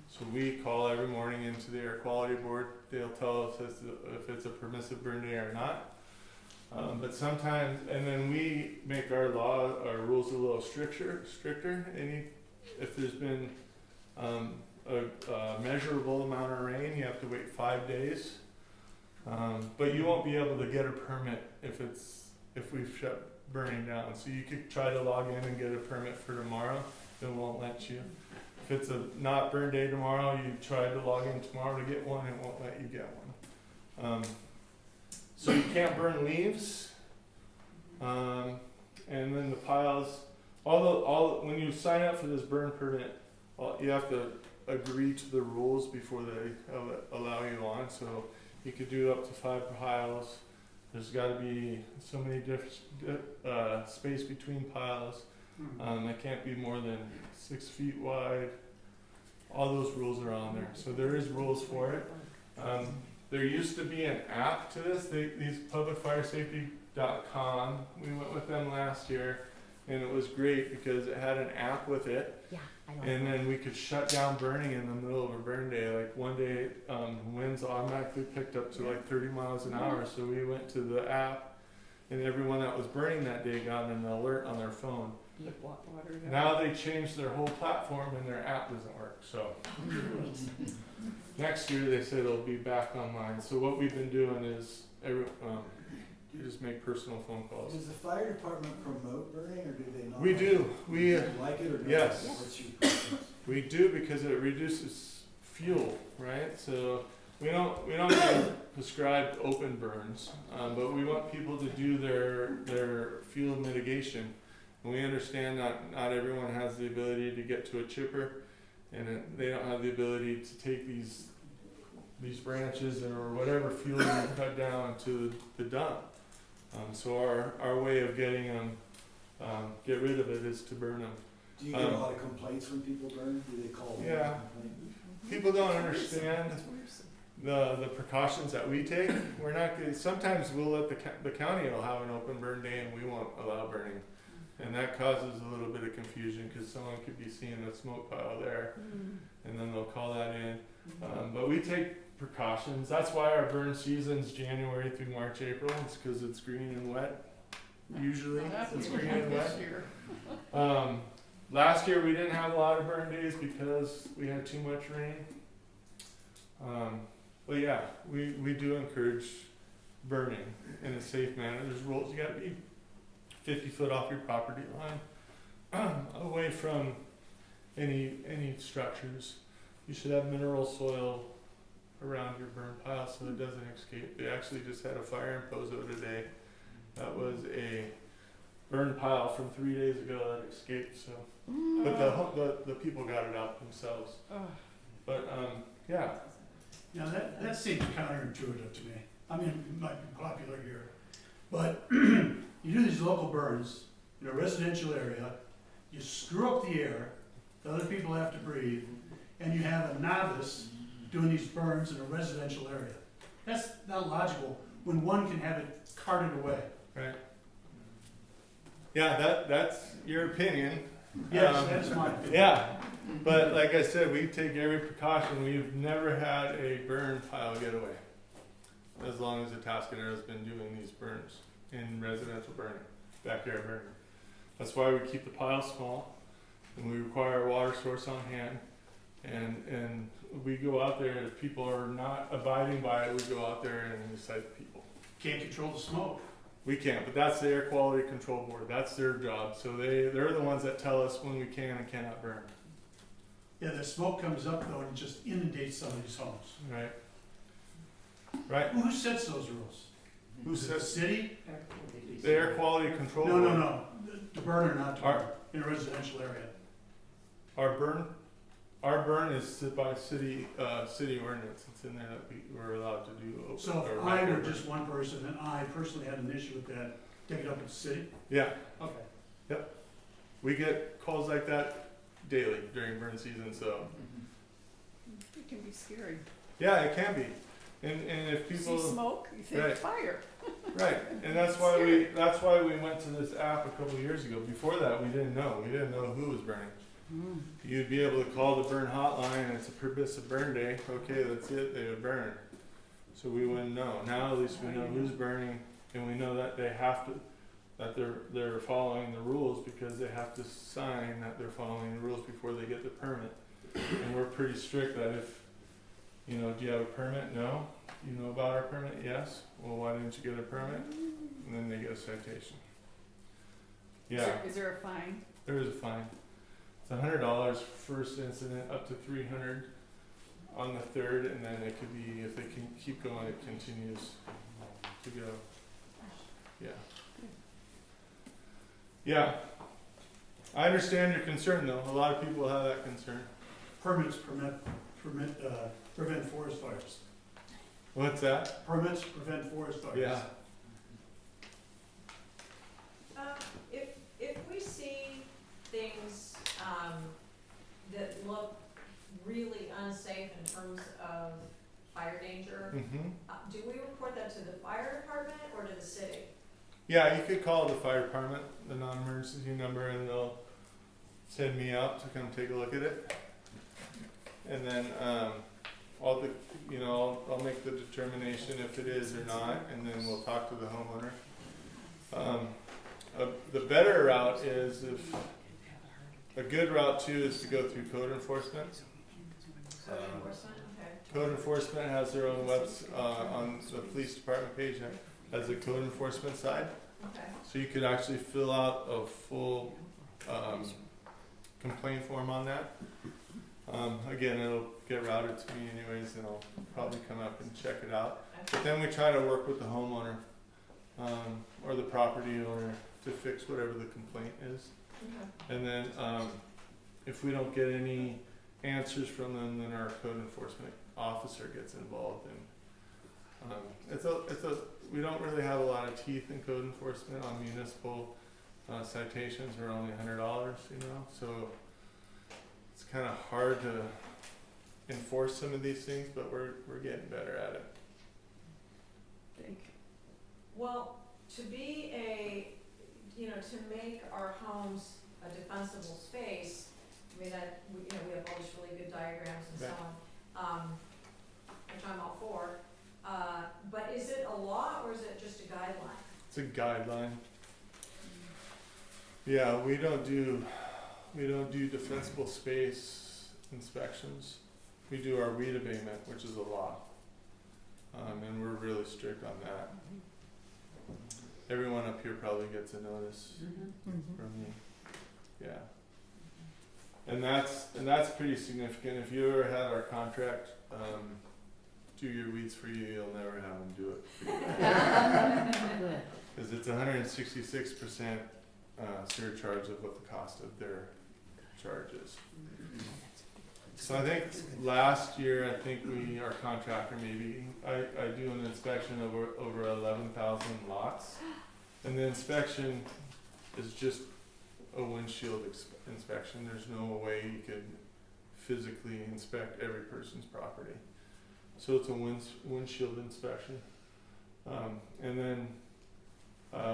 Speaker 2: So we call every morning into the air quality board. They'll tell us if it's a permissive burn day or not. But sometimes, and then we make our rules a little stricter. If there's been a measurable amount of rain, you have to wait 5 days. But you won't be able to get a permit if we've shut burning down. So you could try to log in and get a permit for tomorrow. It won't let you. If it's a not burn day tomorrow, you try to log in tomorrow to get one, it won't let you get one. So you can't burn leaves. And then the piles, when you sign up for this burn permit, you have to agree to the rules before they allow you on. So you could do up to 5 piles. There's got to be so many space between piles. It can't be more than 6 feet wide. All those rules are on there. So there is rules for it. There used to be an app to this. These publicfiresafety.com, we went with them last year, and it was great because it had an app with it.
Speaker 5: Yeah, I know.
Speaker 2: And then we could shut down burning in the middle of a burn day. Like one day, winds automatically picked up to like 30 miles an hour. So we went to the app, and everyone that was burning that day got an alert on their phone. Now they changed their whole platform, and their app doesn't work. So next year they said it'll be back online. So what we've been doing is you just make personal phone calls.
Speaker 3: Does the fire department promote burning, or do they not?
Speaker 2: We do.
Speaker 3: Do you like it or not?
Speaker 2: Yes.
Speaker 3: What's your preference?
Speaker 2: We do because it reduces fuel, right? So we don't prescribe open burns, but we want people to do their fuel mitigation. And we understand that not everyone has the ability to get to a chipper, and they don't have the ability to take these branches or whatever fuel you cut down to the dump. So our way of getting them, get rid of it is to burn them.
Speaker 3: Do you get a lot of complaints when people burn? Do they call?
Speaker 2: Yeah. People don't understand the precautions that we take. We're not good. Sometimes we'll let the county will have an open burn day and we won't allow burning. And that causes a little bit of confusion because someone could be seeing a smoke pile there and then they'll call that in. But we take precautions. That's why our burn season's January through March, April. It's because it's green and wet. Usually it's green and wet. Last year we didn't have a lot of burn days because we had too much rain. But yeah, we do encourage burning in a safe manner. There's rules. You got to be 50 foot off your property line, away from any structures. You should have mineral soil around your burn pile so it doesn't escape. They actually just had a fire in Pozo today. That was a burn pile from 3 days ago that escaped. So, but the people got it out themselves. But yeah.
Speaker 4: Now that seems counterintuitive to me. I mean, it might be popular here, but you do these local burns in a residential area, you screw up the air, the other people have to breathe, and you have a novice doing these burns in a residential area. That's not logical when one can have it carted away.
Speaker 2: Right. Yeah, that's your opinion.
Speaker 4: Yes, that's my opinion.
Speaker 2: Yeah, but like I said, we take every precaution. We've never had a burn pile get away, as long as Atascadero's been doing these burns in residential burning, backyard burning. That's why we keep the pile small, and we require a water source on hand. And we go out there, if people are not abiding by it, we go out there and cite people.
Speaker 4: Can't control the smoke.
Speaker 2: We can't, but that's the Air Quality Control Board. That's their job. So they're the ones that tell us when we can and cannot burn.
Speaker 4: Yeah, the smoke comes up though and it just inundates some of these homes.
Speaker 2: Right. Right.
Speaker 4: Who sets those rules?
Speaker 2: Who
Speaker 4: Is it the
Speaker 2: says
Speaker 4: city?
Speaker 2: the air quality control?
Speaker 4: No, no,
Speaker 2: board?
Speaker 4: no, the burner, not to
Speaker 2: Our-
Speaker 4: burn, in a residential area.
Speaker 2: Our burn is by city ordinance. It's in there that we're allowed to do.
Speaker 4: So
Speaker 2: or
Speaker 4: if I were
Speaker 2: micro-
Speaker 4: just one person and I personally had an issue with that, take it up with the city?
Speaker 2: Yeah,
Speaker 4: Okay.
Speaker 2: we get calls like that daily during burn season, so.
Speaker 10: It can be scary.
Speaker 2: Yeah, it can be. And if
Speaker 10: You
Speaker 2: people.
Speaker 10: see smoke, you think
Speaker 2: Right.
Speaker 10: fire.
Speaker 2: Right, and that's why we went to this app a couple of years ago. Before that, we didn't know who was burning. You'd be able to call the burn hotline, and it's a permissive burn day. Okay, that's it. They would burn. So we wouldn't know. Now at least we know who's burning, and we know that they have to, that they're following the rules because they have to sign that they're following the rules before they get the permit. And we're pretty strict that if, do you have a permit? No. You know about our permit? Yes. Well, why didn't you get a permit? And then they get a citation. Yeah,
Speaker 10: Is there a fine?
Speaker 2: there is a fine. It's $100 first incident, up to $300 on the third, and then it could be, if they can keep going, it continues to go. Yeah. Yeah. I understand your concern, though. A lot of people have that concern.
Speaker 4: Permits prevent forest fires.
Speaker 2: What's that?
Speaker 4: Permits prevent forest fires.
Speaker 2: Yeah.
Speaker 1: If we see things, that look really unsafe in terms of fire danger,
Speaker 2: Mm-hmm.
Speaker 1: do we report that to the fire department or to the city?
Speaker 2: Yeah, you could call the fire department, the non-emergency number, and they'll send me out to come take a look at it. And then, I'll make the determination if it is or not, and then we'll talk to the homeowner. The better route is a good route too is to go through code enforcement.
Speaker 1: Code enforcement, okay.
Speaker 2: Code enforcement has their own on the police department page, has a code enforcement side.
Speaker 1: Okay.
Speaker 2: So you could actually fill out a full complaint form on that. Again, it'll get routed to me anyways, and I'll probably come up and check it out. But then we try to work with the homeowner or the property owner to fix whatever the complaint is.
Speaker 1: Okay.
Speaker 2: And then if we don't get any answers from them, then our code enforcement officer gets involved. And we don't really have a lot of teeth in code enforcement on municipal citations. Are only $100, so it's kind of hard to enforce some of these things, but we're getting better at it.
Speaker 10: Thank you.
Speaker 1: Well, to make our homes a defensible space, I mean, we have all these really good diagrams and so on, which I'm all for. But is it a law or is it just a guideline?
Speaker 2: It's a guideline. Yeah, we don't do defensible space inspections. We do our weed abatement, which is a law. And we're really strict on that. Everyone up here probably gets a notice from me. Yeah. And that's pretty significant. If you ever had our contract do your weeds for you, you'll never have them do it for you. Because it's 166% surcharge of what the cost of their charge is. So I think last year, our contractor I do an inspection over 11,000 lots. And the inspection is just a windshield inspection. There's no way you could physically inspect every person's property. So it's a windshield inspection. And then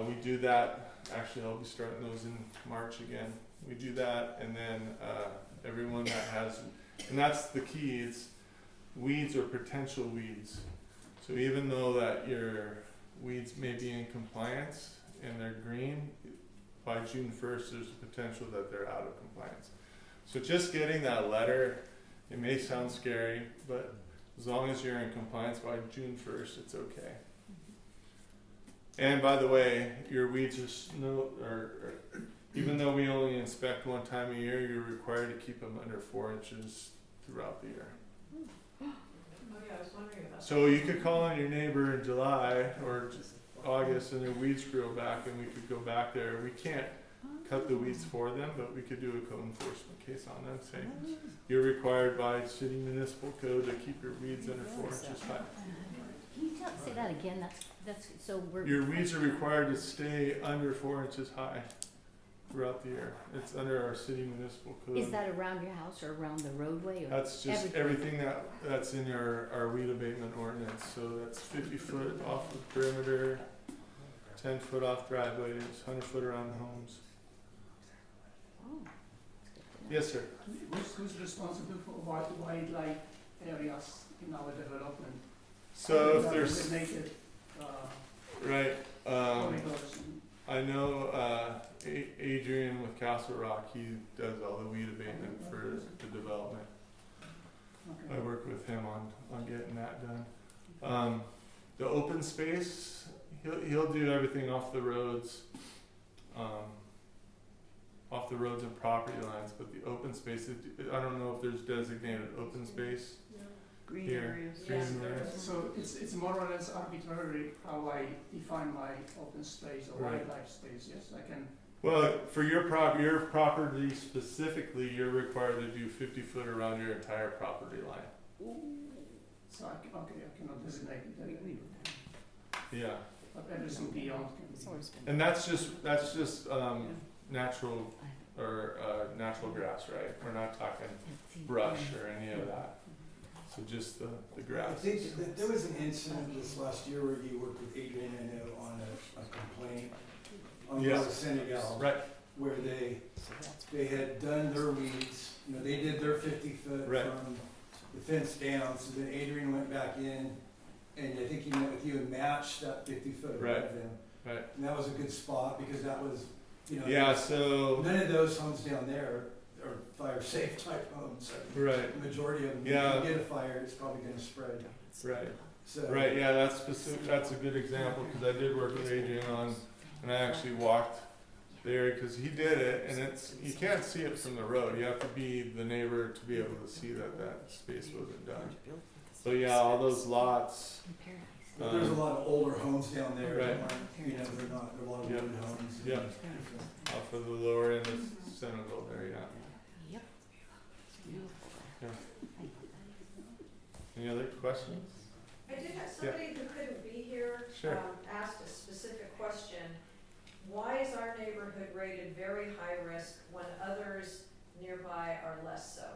Speaker 2: we do that. Actually, I'll be starting those in March again. We do that, and then everyone that has, and that's the key, it's weeds or potential weeds. So even though that your weeds may be in compliance and they're green, by June 1st there's a potential that they're out of compliance. So just getting that letter, it may sound scary, but as long as you're in compliance by June 1st, it's okay. And by the way, your weeds are even though we only inspect one time a year, you're required to keep them under 4 inches throughout the year.
Speaker 1: Oh yeah, I was wondering about that.
Speaker 2: So you could call on your neighbor in July or just August and their weeds grow back and we could go back there. We can't cut the weeds for them, but we could do a code enforcement case on them saying, you're required by city municipal code to keep your weeds under 4 inches high.
Speaker 5: Can you say that again? That's, so we're.
Speaker 2: Your weeds are required to stay under 4 inches high throughout the year. It's under our city municipal code.
Speaker 5: Is that around your house or around the roadway or?
Speaker 2: That's just everything that's in our weed abatement ordinance. So that's 50 foot off the perimeter, 10 foot off driveways, 100 foot around the homes.
Speaker 5: Oh, that's good to know.
Speaker 2: Yes, sir.
Speaker 11: Who's responsible for wildlife areas in our development?
Speaker 2: So if
Speaker 11: That
Speaker 2: there's,
Speaker 11: will make it,
Speaker 2: right,
Speaker 11: corridors
Speaker 2: I know Adrian with Castle Rock, he does all the weed abatement for the development.
Speaker 11: okay.
Speaker 2: I work with him on getting that done. The open space, he'll do everything off the roads, and property lines, but the open space, I don't know if there's designated open space.
Speaker 10: Green
Speaker 2: Here.
Speaker 10: areas.
Speaker 2: Green
Speaker 1: Yes, there
Speaker 2: areas.
Speaker 1: is.
Speaker 11: So it's more or less arbitrary how I define my open space or
Speaker 2: Right.
Speaker 11: wildlife space, yes, I can,
Speaker 2: Well, for your property specifically, you're required to do 50 foot around your entire property line.
Speaker 11: so I cannot designate it,
Speaker 2: Yeah,
Speaker 11: but everything beyond can
Speaker 10: It's
Speaker 11: be.
Speaker 10: always been.
Speaker 2: and that's just natural natural grass, right? We're not talking brush or any of that. So just the
Speaker 3: I
Speaker 2: grass.
Speaker 3: think that there was an incident this last year where you worked with Adrian, I know, on a complaint on
Speaker 2: Yeah.
Speaker 3: Senegal.
Speaker 2: Right.
Speaker 3: Where they had done their weeds, you know, they did their 50 foot
Speaker 2: Right.
Speaker 3: from the fence down, so then Adrian went back in, and I think he met with you and matched that 50 foot above
Speaker 2: Right.
Speaker 3: them.
Speaker 2: Right.
Speaker 3: And that was a good spot, because that was, you know.
Speaker 2: Yeah, so,
Speaker 3: None of those homes down there are fire safe type homes.
Speaker 2: right,
Speaker 3: The majority of them,
Speaker 2: Yeah.
Speaker 3: if you get a fire, it's probably gonna spread,
Speaker 2: right.
Speaker 3: so.
Speaker 2: Right, yeah, that's specific, that's a good example, because I did work with Adrian on, and I actually walked there, because he did it, and it's, you can't see it from the road, you have to be the neighbor to be able to see that space wasn't done. So yeah, all those lots,
Speaker 3: But there's a lot of older homes down there that
Speaker 2: Right.
Speaker 3: aren't, you know, they're not, they're a lot of
Speaker 2: Yeah.
Speaker 3: wood homes.
Speaker 2: Yeah. off of the lower end of Senegal there, yeah.
Speaker 5: Yep. It's beautiful.
Speaker 2: Any other questions?
Speaker 1: I did have somebody who couldn't be here,
Speaker 2: Sure.
Speaker 1: asked a specific question. Why is our neighborhood rated very high risk when others nearby are less so?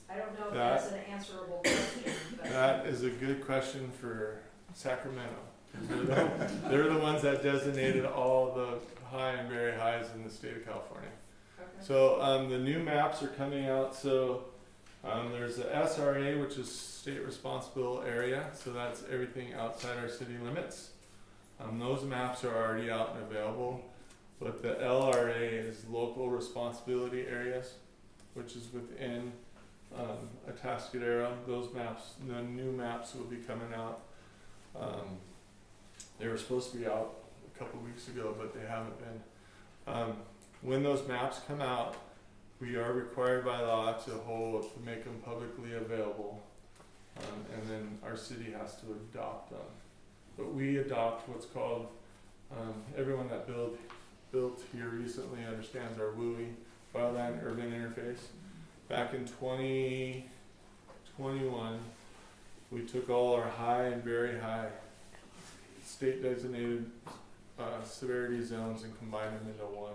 Speaker 1: I don't know if that's an answerable question, but.
Speaker 2: That is a good question for Sacramento. They're the ones that designated all the high and very highs in the state of California.
Speaker 1: Okay.
Speaker 2: So the new maps are coming out. So there's the SRA, which is state responsible area. So that's everything outside our city limits. Those maps are already out and available. But the LRA is local responsibility areas, which is within Atascadero. Those maps, the new maps will be coming out. They were supposed to be out a couple weeks ago, but they haven't been. When those maps come out, we are required by law to make them publicly available, and then our city has to adopt them. But we adopt what's called, everyone that built here recently understands our WUI, Wildland Urban Interface. Back in 2021, we took all our high and very high state designated severity zones and combined them into one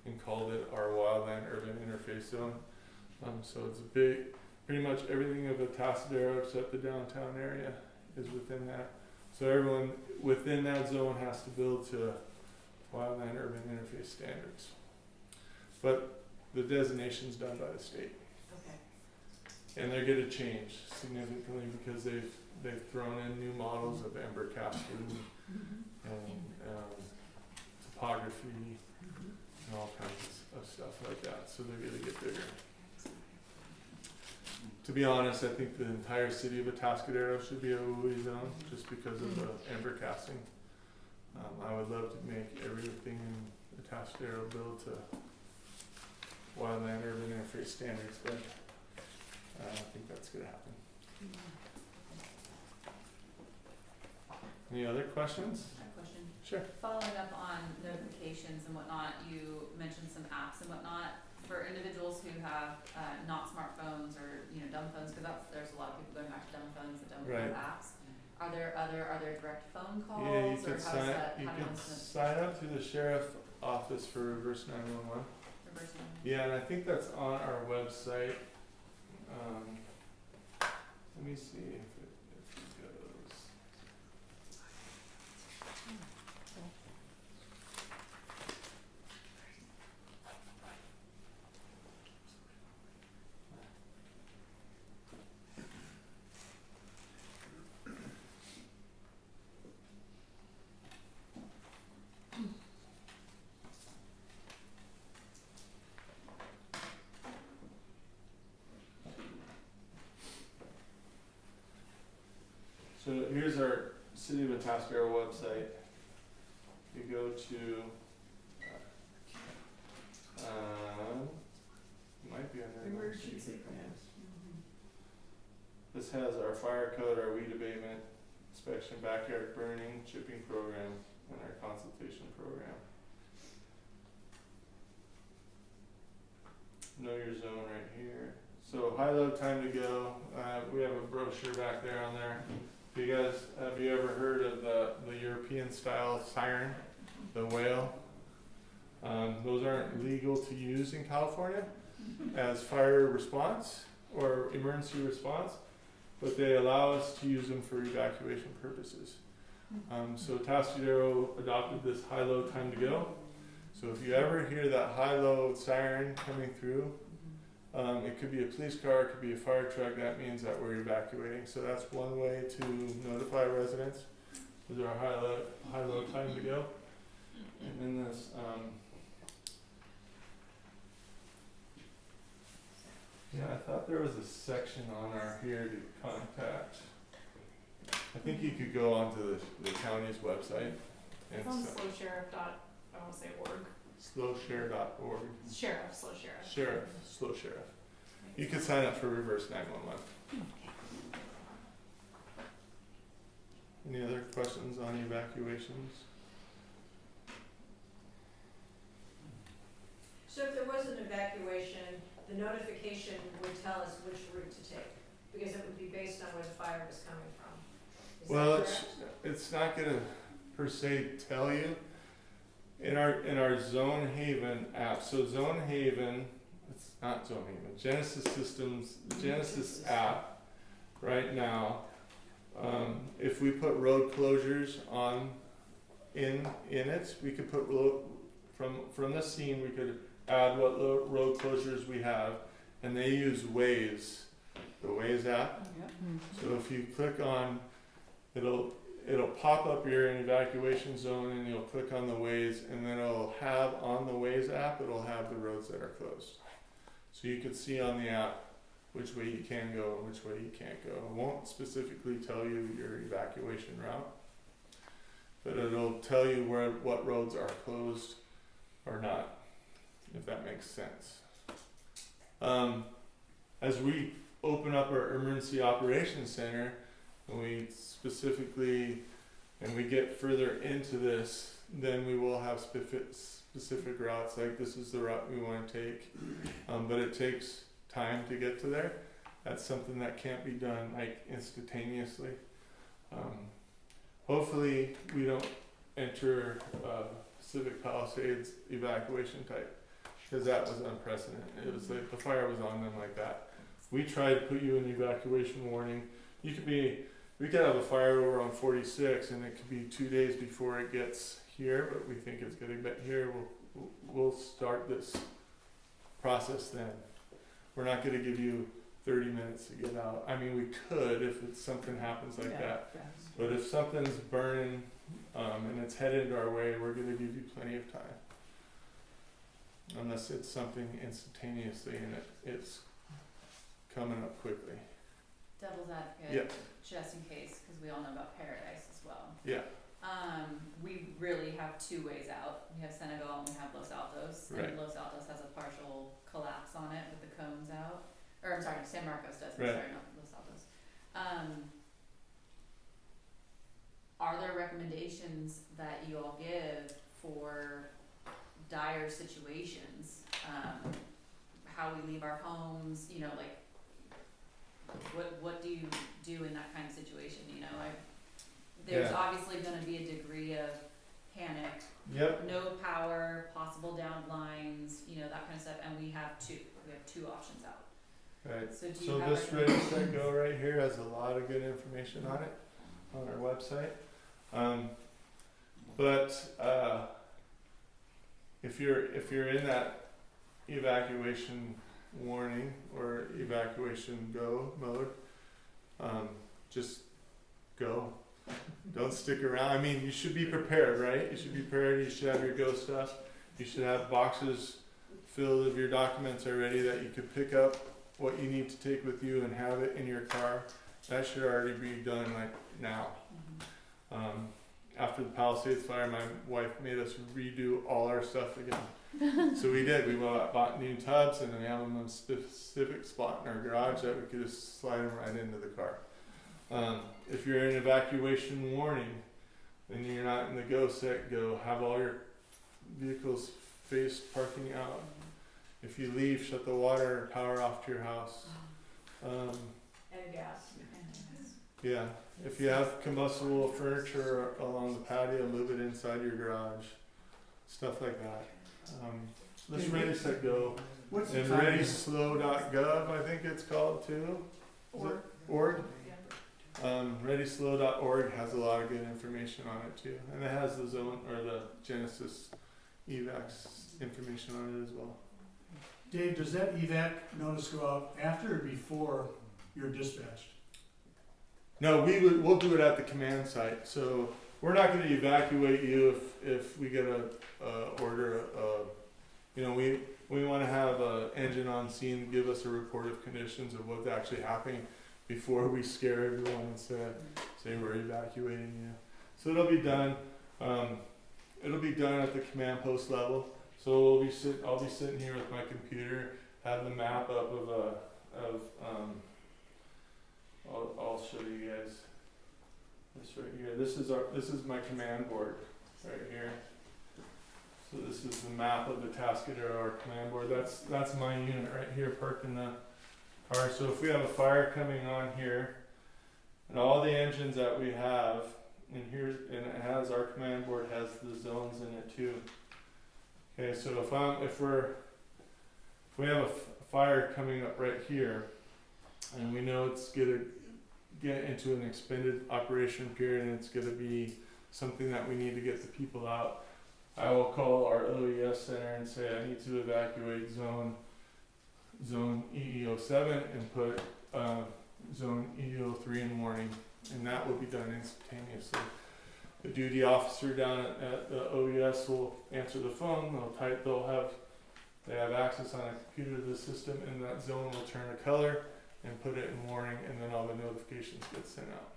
Speaker 2: and called it our Wildland Urban Interface Zone. So it's pretty much everything of Atascadero except the downtown area is within that. So everyone within that zone has to build to Wildland Urban Interface standards. But the designation's done by the state.
Speaker 1: Okay.
Speaker 2: And they're gonna change significantly because they've thrown in new models of ember casting and topography and all kinds of stuff like that. So they're gonna get bigger. To be honest, I think the entire city of Atascadero should be a WUI zone just because of the ember casting. I would love to make everything in Atascadero build to Wildland Urban Interface standards, but I don't think that's gonna happen. Any other questions?
Speaker 6: Question.
Speaker 2: Sure.
Speaker 13: Following up on notifications and whatnot, you mentioned some apps and whatnot for individuals who have not smartphones or dumb phones, because there's a lot of people going back to dumb phones that don't
Speaker 2: Right.
Speaker 13: have apps. Are there direct phone calls
Speaker 2: Yeah, you
Speaker 13: or
Speaker 2: could
Speaker 13: how
Speaker 2: sign,
Speaker 13: does that
Speaker 2: you
Speaker 13: how
Speaker 2: could
Speaker 13: does
Speaker 2: sign up through the sheriff office for reverse 911.
Speaker 13: reverse them?
Speaker 2: Yeah, and I think that's on our website. Let me see if it goes. So here's our City of Atascadero website. You go to, might be under
Speaker 10: Emergency
Speaker 2: plans. This has our fire code, our weed abatement, inspection, backyard burning, chipping program, and our consultation program. Know your zone right here. So high-low time to go. We have a brochure back there on there. If you guys, have you ever heard of the European style siren, the whale? Those aren't legal to use in California as fire response or emergency response, but they allow us to use them for evacuation purposes. So Atascadero adopted this high-low time to go. So if you ever hear that high-low siren coming through, it could be a police car, it could be a fire truck, that means that we're evacuating. So that's one way to notify residents. Those are our high-low time to go. And then this, yeah, I thought there was a section on our here to contact. I think you could go onto the county's website. And
Speaker 1: It's on slowsheriff.org.
Speaker 2: slowshare.org.
Speaker 1: Sheriff, slow sheriff.
Speaker 2: Sheriff, slow sheriff. You can sign up for reverse 911. Any other questions on evacuations?
Speaker 1: So if there was an evacuation, the notification would tell us which route to take, because it would be based on where the fire was coming from. Is
Speaker 2: Well,
Speaker 1: that correct?
Speaker 2: it's not gonna per se tell you. In our Zone Haven app, so Zone Haven, it's not Zone Haven, Genesis Systems, the Genesis app, right now, if we put road closures on in it, we could put from the scene we could add what road closures we have, and they use Waze, the Waze app. So if you click on, it'll pop up your evacuation zone, and you'll click on the Waze, and then it'll have on the Waze app, it'll have the roads that are closed. So you can see on the app which way you can go and which way you can't go. It won't specifically tell you your evacuation route, but it'll tell you what roads are closed or not, if that makes sense. As we open up our emergency operations center, and we specifically, and we get further into this, then we will have specific routes, like this is the route we want to take, but it takes time to get to there. That's something that can't be done like instantaneously. Hopefully we don't enter Pacific Palisades evacuation type, because that was unprecedented. It was like the fire was on them like that. We tried to put you in evacuation warning. We could have a fire over on 46, and it could be 2 days before it gets here, but we think it's getting here. We'll start this process then. We're not going to give you 30 minutes to get out. I mean, we could if something happens like that. But if something's burning and it's headed our way, we're going to give you plenty of time. Unless it's something instantaneously and it's coming up quickly.
Speaker 13: Devil's advocate,
Speaker 2: Yeah.
Speaker 13: just in case, because we all know about Paradise as well.
Speaker 2: Yeah.
Speaker 13: We really have two ways out. We have Senegal and we have Los Altos.
Speaker 2: Right.
Speaker 13: And Los Altos has a partial collapse on it with the cones out. Or I'm sorry, San Marcos does.
Speaker 2: Right.
Speaker 13: Sorry, not Los Altos. are there recommendations that you all give for dire situations? How we leave our homes, you know, like, what do you do in that kind of situation, you know? There's
Speaker 2: Yeah.
Speaker 13: obviously gonna be a degree of panic,
Speaker 2: Yep.
Speaker 13: no power, possible downed lines, you know, that kind of stuff, and we have two options out.
Speaker 2: Right.
Speaker 13: So do you
Speaker 2: So
Speaker 13: have
Speaker 2: this Ready Set Go right here has a lot of good information on it on our website. If you're in that evacuation warning or evacuation go mode, just go. Don't stick around. I mean, you should be prepared, right? You should be prepared. You should have your go stuff. You should have boxes filled of your documents already that you could pick up what you need to take with you and have it in your car. That should already be done like now. After the Palisades fire, my wife made us redo all our stuff again. So we did. We bought new tubs and we have them in a specific spot in our garage that we could just slide them right into the car. If you're in evacuation warning and you're not in the go set go, have all your vehicles faced parking out. If you leave, shut the water or power off to your house.
Speaker 1: And gas.
Speaker 2: Yeah, if you have combustible furniture along the patio, move it inside your garage. Stuff like that. Let's Ready Set Go.
Speaker 4: What's the
Speaker 2: And
Speaker 4: timing?
Speaker 2: ReadySlow.gov, I think it's called too. Is it org? ReadySlow.org has a lot of good information on it too, and it has the zone or the Genesis evacs information on it as well.
Speaker 4: Dave, does that evac notice go out after or before you're dispatched?
Speaker 2: No, we'll do it at the command site. So we're not going to evacuate you if we get a order. We want to have an engine on scene give us a report of conditions of what's actually happening before we scare everyone and say we're evacuating you. So it'll be done. It'll be done at the command post level. So I'll be sitting here with my computer, have the map up I'll show you guys this right here. This is my command board right here. So this is the map of the Atascadero, our command board. That's my unit right here parked in the car. So if we have a fire coming on here, and all the engines that we have, and it has our command board has the zones in it too. Okay, so if we have a fire coming up right here, and we know it's gonna get into an expanded operation period, and it's gonna be something that we need to get the people out, I will call our OES center and say I need to evacuate zone EEO7 and put zone EEO3 in warning, and that will be done instantaneously. The duty officer down at the OES will answer the phone. They have access on a computer to the system, and that zone will turn a color and put it in warning, and then all the notifications get sent out.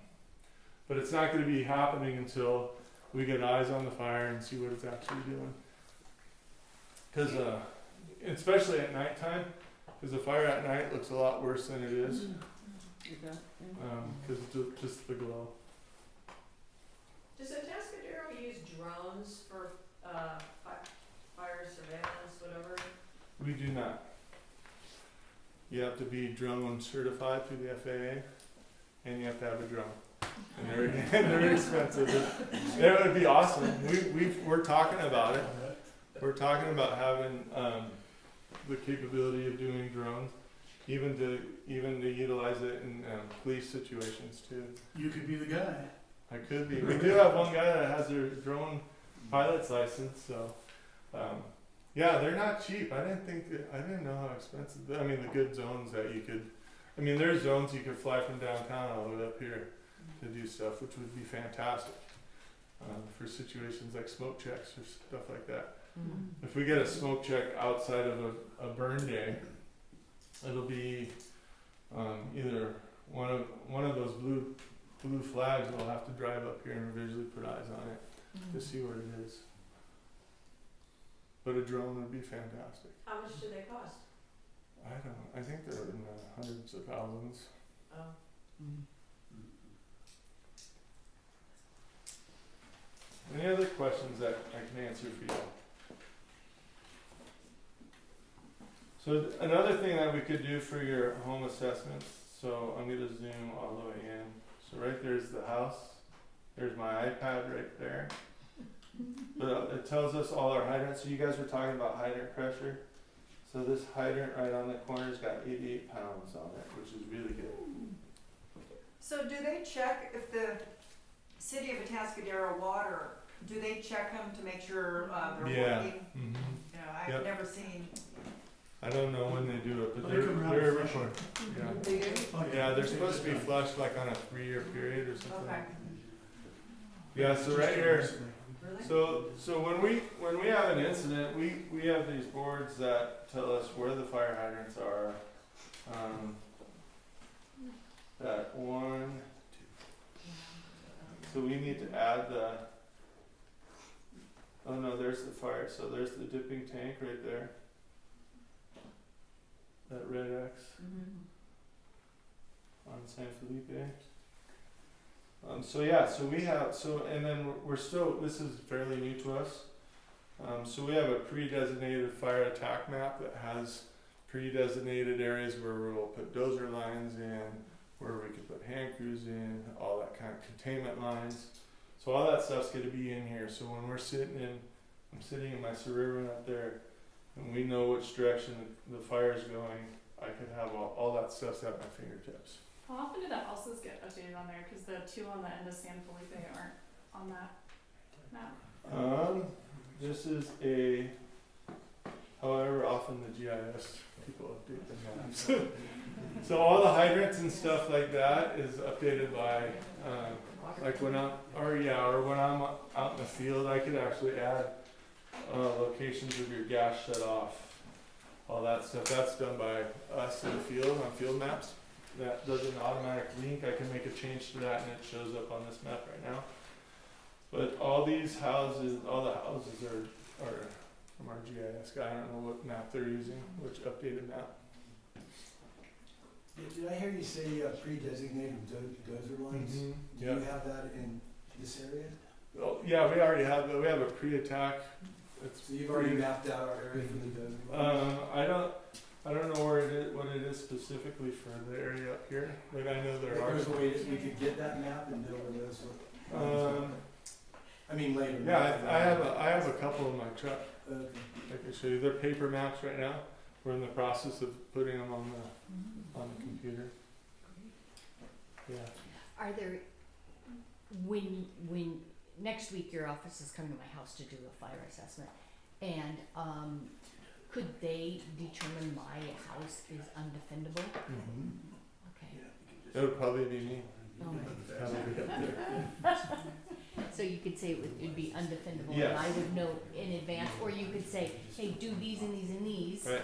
Speaker 2: But it's not going to be happening until we get eyes on the fire and see what it's actually doing. Because especially at nighttime, because the fire at night looks a lot worse than it is. Because just the glow.
Speaker 1: Does Atascadero use drones for fire surveillance, whatever?
Speaker 2: We do not. You have to be drone certified through the FAA, and you have to have a drone. And they're expensive. It would be awesome. We're talking about it. We're talking about having the capability of doing drones, even to utilize it in police situations too.
Speaker 4: You could be the guy.
Speaker 2: I could be. We do have one guy that has their drone pilot's license, so yeah, they're not cheap. I didn't know how expensive. I mean, the good zones that you could. I mean, there's zones you could fly from downtown all the way up here to do stuff, which would be fantastic for situations like smoke checks or stuff like that.
Speaker 5: Mm-hmm.
Speaker 2: If we get a smoke check outside of a burn day, it'll be either one of those blue flags. We'll have to drive up here and visually put eyes on it to see what it is. But a drone would be fantastic.
Speaker 1: How much do they cost?
Speaker 2: I think they're in the hundreds of thousands.
Speaker 1: Oh.
Speaker 2: Any other questions that I can answer for you? So another thing that we could do for your home assessments, so I'm gonna zoom all the way in. So right there's the house, there's my iPad right there. But it tells us all our hydrants, so you guys were talking about hydrant pressure. So this hydrant right on the corner's got 88 pounds on it, which is really good.
Speaker 12: So do they check if the city of Atascadero water, do they check them to make sure, they're working?
Speaker 2: Mm-hmm.
Speaker 12: You know, I've
Speaker 2: Yep.
Speaker 12: never seen.
Speaker 2: I don't know when they do it, but
Speaker 4: Well, they come around
Speaker 2: they're
Speaker 4: flushing.
Speaker 2: recorded. Yeah.
Speaker 12: They do?
Speaker 4: Oh,
Speaker 2: Yeah, they're supposed to be flushed like on a 3-year period or something.
Speaker 12: Okay.
Speaker 2: Yeah, so right here,
Speaker 12: Really?
Speaker 2: so when we have an incident, we have these boards that tell us where the fire hydrants are. That one, so we need to add the, oh no, there's the fire, so there's the dipping tank right there. That red X on San Felipe. So yeah, so we have, and then we're still, this is fairly new to us. So we have a pre-designated fire attack map that has pre-designated areas where we'll put dozer lines in, where we can put hand crews in, all that kind of containment lines. So all that stuff's gonna be in here. So when we're I'm sitting in my Suburban up there, and we know which direction the fire's going, I could have all that stuff's at my fingertips.
Speaker 14: How often do the houses get updated on there? Because the two on the end of San Felipe aren't on that map.
Speaker 2: This is however often the GIS people update the maps. So all the hydrants and stuff like that is updated by, like when or when I'm out in the field, I could actually add locations of your gas shut off. All that stuff, that's done by us in the field on field maps. That does an automatic link. I can make a change to that and it shows up on this map right now. But all the houses are from our GIS guy. I don't know what map they're using, which updated map.
Speaker 3: Did I hear you say pre-designated dozer lines?
Speaker 2: Mm-hmm.
Speaker 3: Do you have that in this area?
Speaker 2: Oh, yeah, we already have. We have a pre-attack.
Speaker 3: So you've already mapped out our area for the dozer lines?
Speaker 2: I don't know what it is specifically for the area up here, but I know there are.
Speaker 3: There's a way that we could get that map and know where those are. I mean later.
Speaker 2: Yeah, I have a couple in my truck.
Speaker 3: Okay.
Speaker 2: I can show you. They're paper maps right now. We're in the process of putting them on the computer. Yeah.
Speaker 5: Are there, when next week your office is coming to my house to do a fire assessment, and could they determine my house is undefendable? Okay.
Speaker 2: It would probably be me.
Speaker 5: Oh,
Speaker 2: Probably up there.
Speaker 5: so you could say it would be undefendable,
Speaker 2: Yes.
Speaker 5: and I would know in advance, or you could say, hey, do these and these and these.
Speaker 2: Right.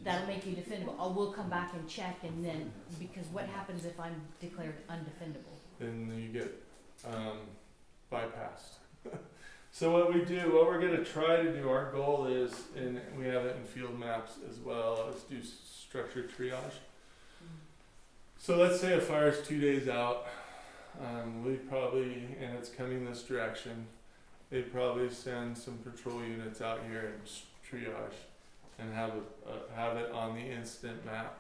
Speaker 5: That'll make you defendable. We'll come back and check, and then, because what happens if I'm declared undefendable?
Speaker 2: Then you get bypassed. So what we're gonna try to do, our goal is, and we have it in field maps as well, is do structured triage. So let's say a fire's 2 days out, we probably, and it's coming this direction, they'd probably send some patrol units out here and triage and have it on the instant map,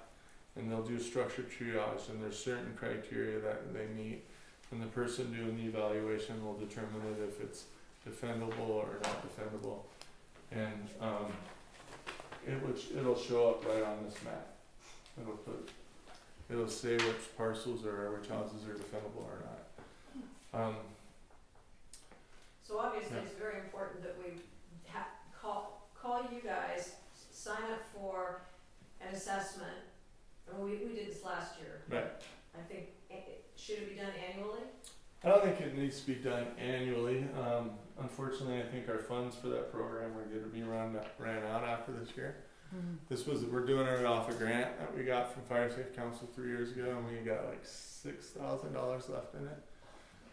Speaker 2: and they'll do structured triage, and there's certain criteria that they meet, and the person doing the evaluation will determine it if it's defendable or not defendable, and it'll show up right on this map. It'll say which parcels which houses are defendable or not.
Speaker 1: So obviously,
Speaker 2: Yeah.
Speaker 1: it's very important that we call you guys, sign up for an assessment. I mean, we did this last year.
Speaker 2: Right.
Speaker 1: I think, should it be done annually?
Speaker 2: I don't think it needs to be done annually. Unfortunately, I think our funds for that program are going to be ran out after this year. We're doing it off a grant that we got from Fire Safe Council 3 years ago, and we got like $6,000 left in it.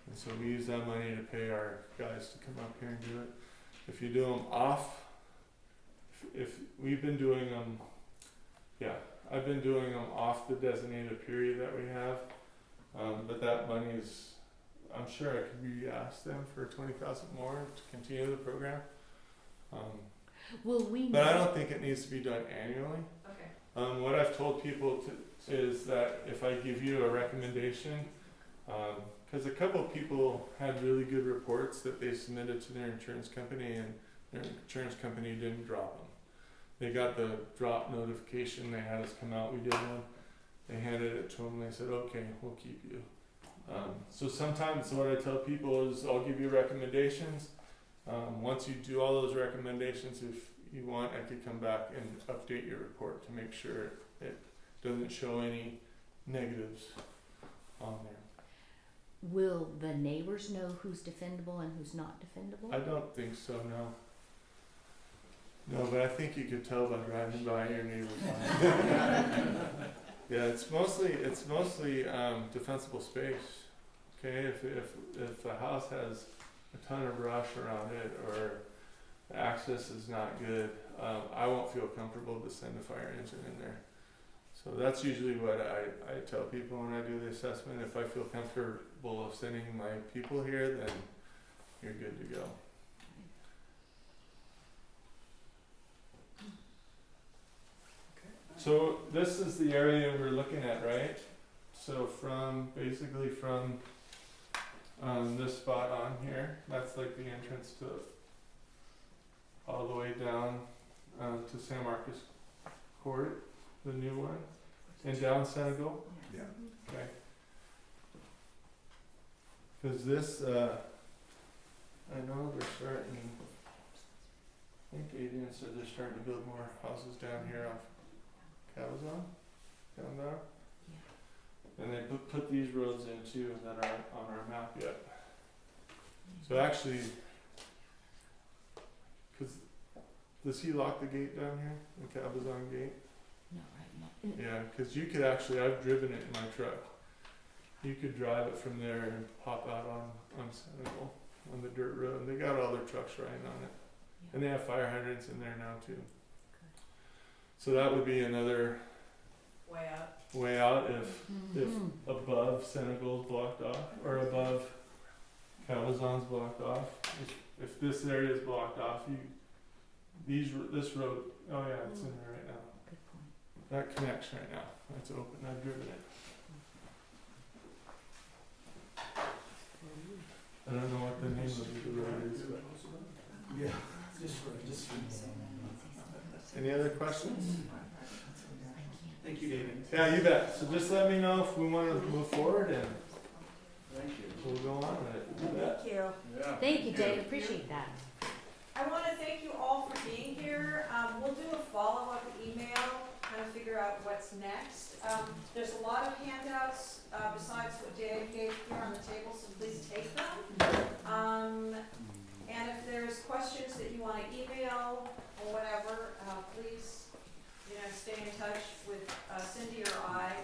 Speaker 2: And so we use that money to pay our guys to come up here and do it. If you do them off, if we've been doing them, I've been doing them off the designated period that we have. But that money is, I'm sure I could re-ask them for 20,000 more to continue the program.
Speaker 5: Will we
Speaker 2: But I
Speaker 5: know,
Speaker 2: don't think it needs to be done annually.
Speaker 13: Okay.
Speaker 2: What I've told people is that if I give you a recommendation, because a couple of people had really good reports that they submitted to their insurance company, and their insurance company didn't drop them. They got the drop notification, they had us come out, we did one, they handed it to them, they said, okay, we'll keep you. So sometimes what I tell people is I'll give you recommendations. Once you do all those recommendations, if you want, I could come back and update your report to make sure it doesn't show any negatives on there.
Speaker 5: will the neighbors know who's defendable and who's not defendable?
Speaker 2: I don't think so, no. No, but I think you could tell by driving by your neighbor's house. Yeah, it's mostly defensible space. Okay, if the house has a ton of brush around it or the access is not good, I won't feel comfortable to send a fire engine in there. So that's usually what I tell people when I do the assessment. If I feel comfortable of sending my people here, then you're good to go. So this is the area we're looking at, right? So basically from this spot on here, that's like the entrance to all the way down to San Marcos Court, the new one, and down Senegal.
Speaker 8: Yeah.
Speaker 2: Okay. Because this, I know they're starting. I think Adrian said they're starting to build more houses down here off Cabazon, down there. And they put these roads in too that aren't on our map yet. So actually, does he lock the gate down here, the Cabazon gate?
Speaker 5: No, right, no.
Speaker 2: Yeah, because you could actually, I've driven it in my truck. You could drive it from there and pop out on Senegal, on the dirt road. They got all their trucks riding on it. And they have fire hydrants in there now too. So that would be another way out if above Senegal's blocked off, or above Cabazon's blocked off. If this area is blocked off, this road, oh yeah, it's in there right now.
Speaker 5: Good point.
Speaker 2: That connects right now. That's open. I've driven it. I don't know what the name of the road is, but
Speaker 3: Yeah.
Speaker 2: any other questions?
Speaker 4: Thank you, David.
Speaker 2: Yeah, you bet. So just let me know if we want to move forward, and
Speaker 8: Thank you.
Speaker 2: we'll go on with it. You bet.
Speaker 1: Thank you.
Speaker 8: Yeah.
Speaker 5: Thank you, Dave, appreciate that.
Speaker 1: I want to thank you all for being here. We'll do a follow-up email, kind of figure out what's next. There's a lot of handouts besides what Dave gave here on the table, so please take them. And if there's questions that you want to email or whatever, please, stay in touch with Cindy or I.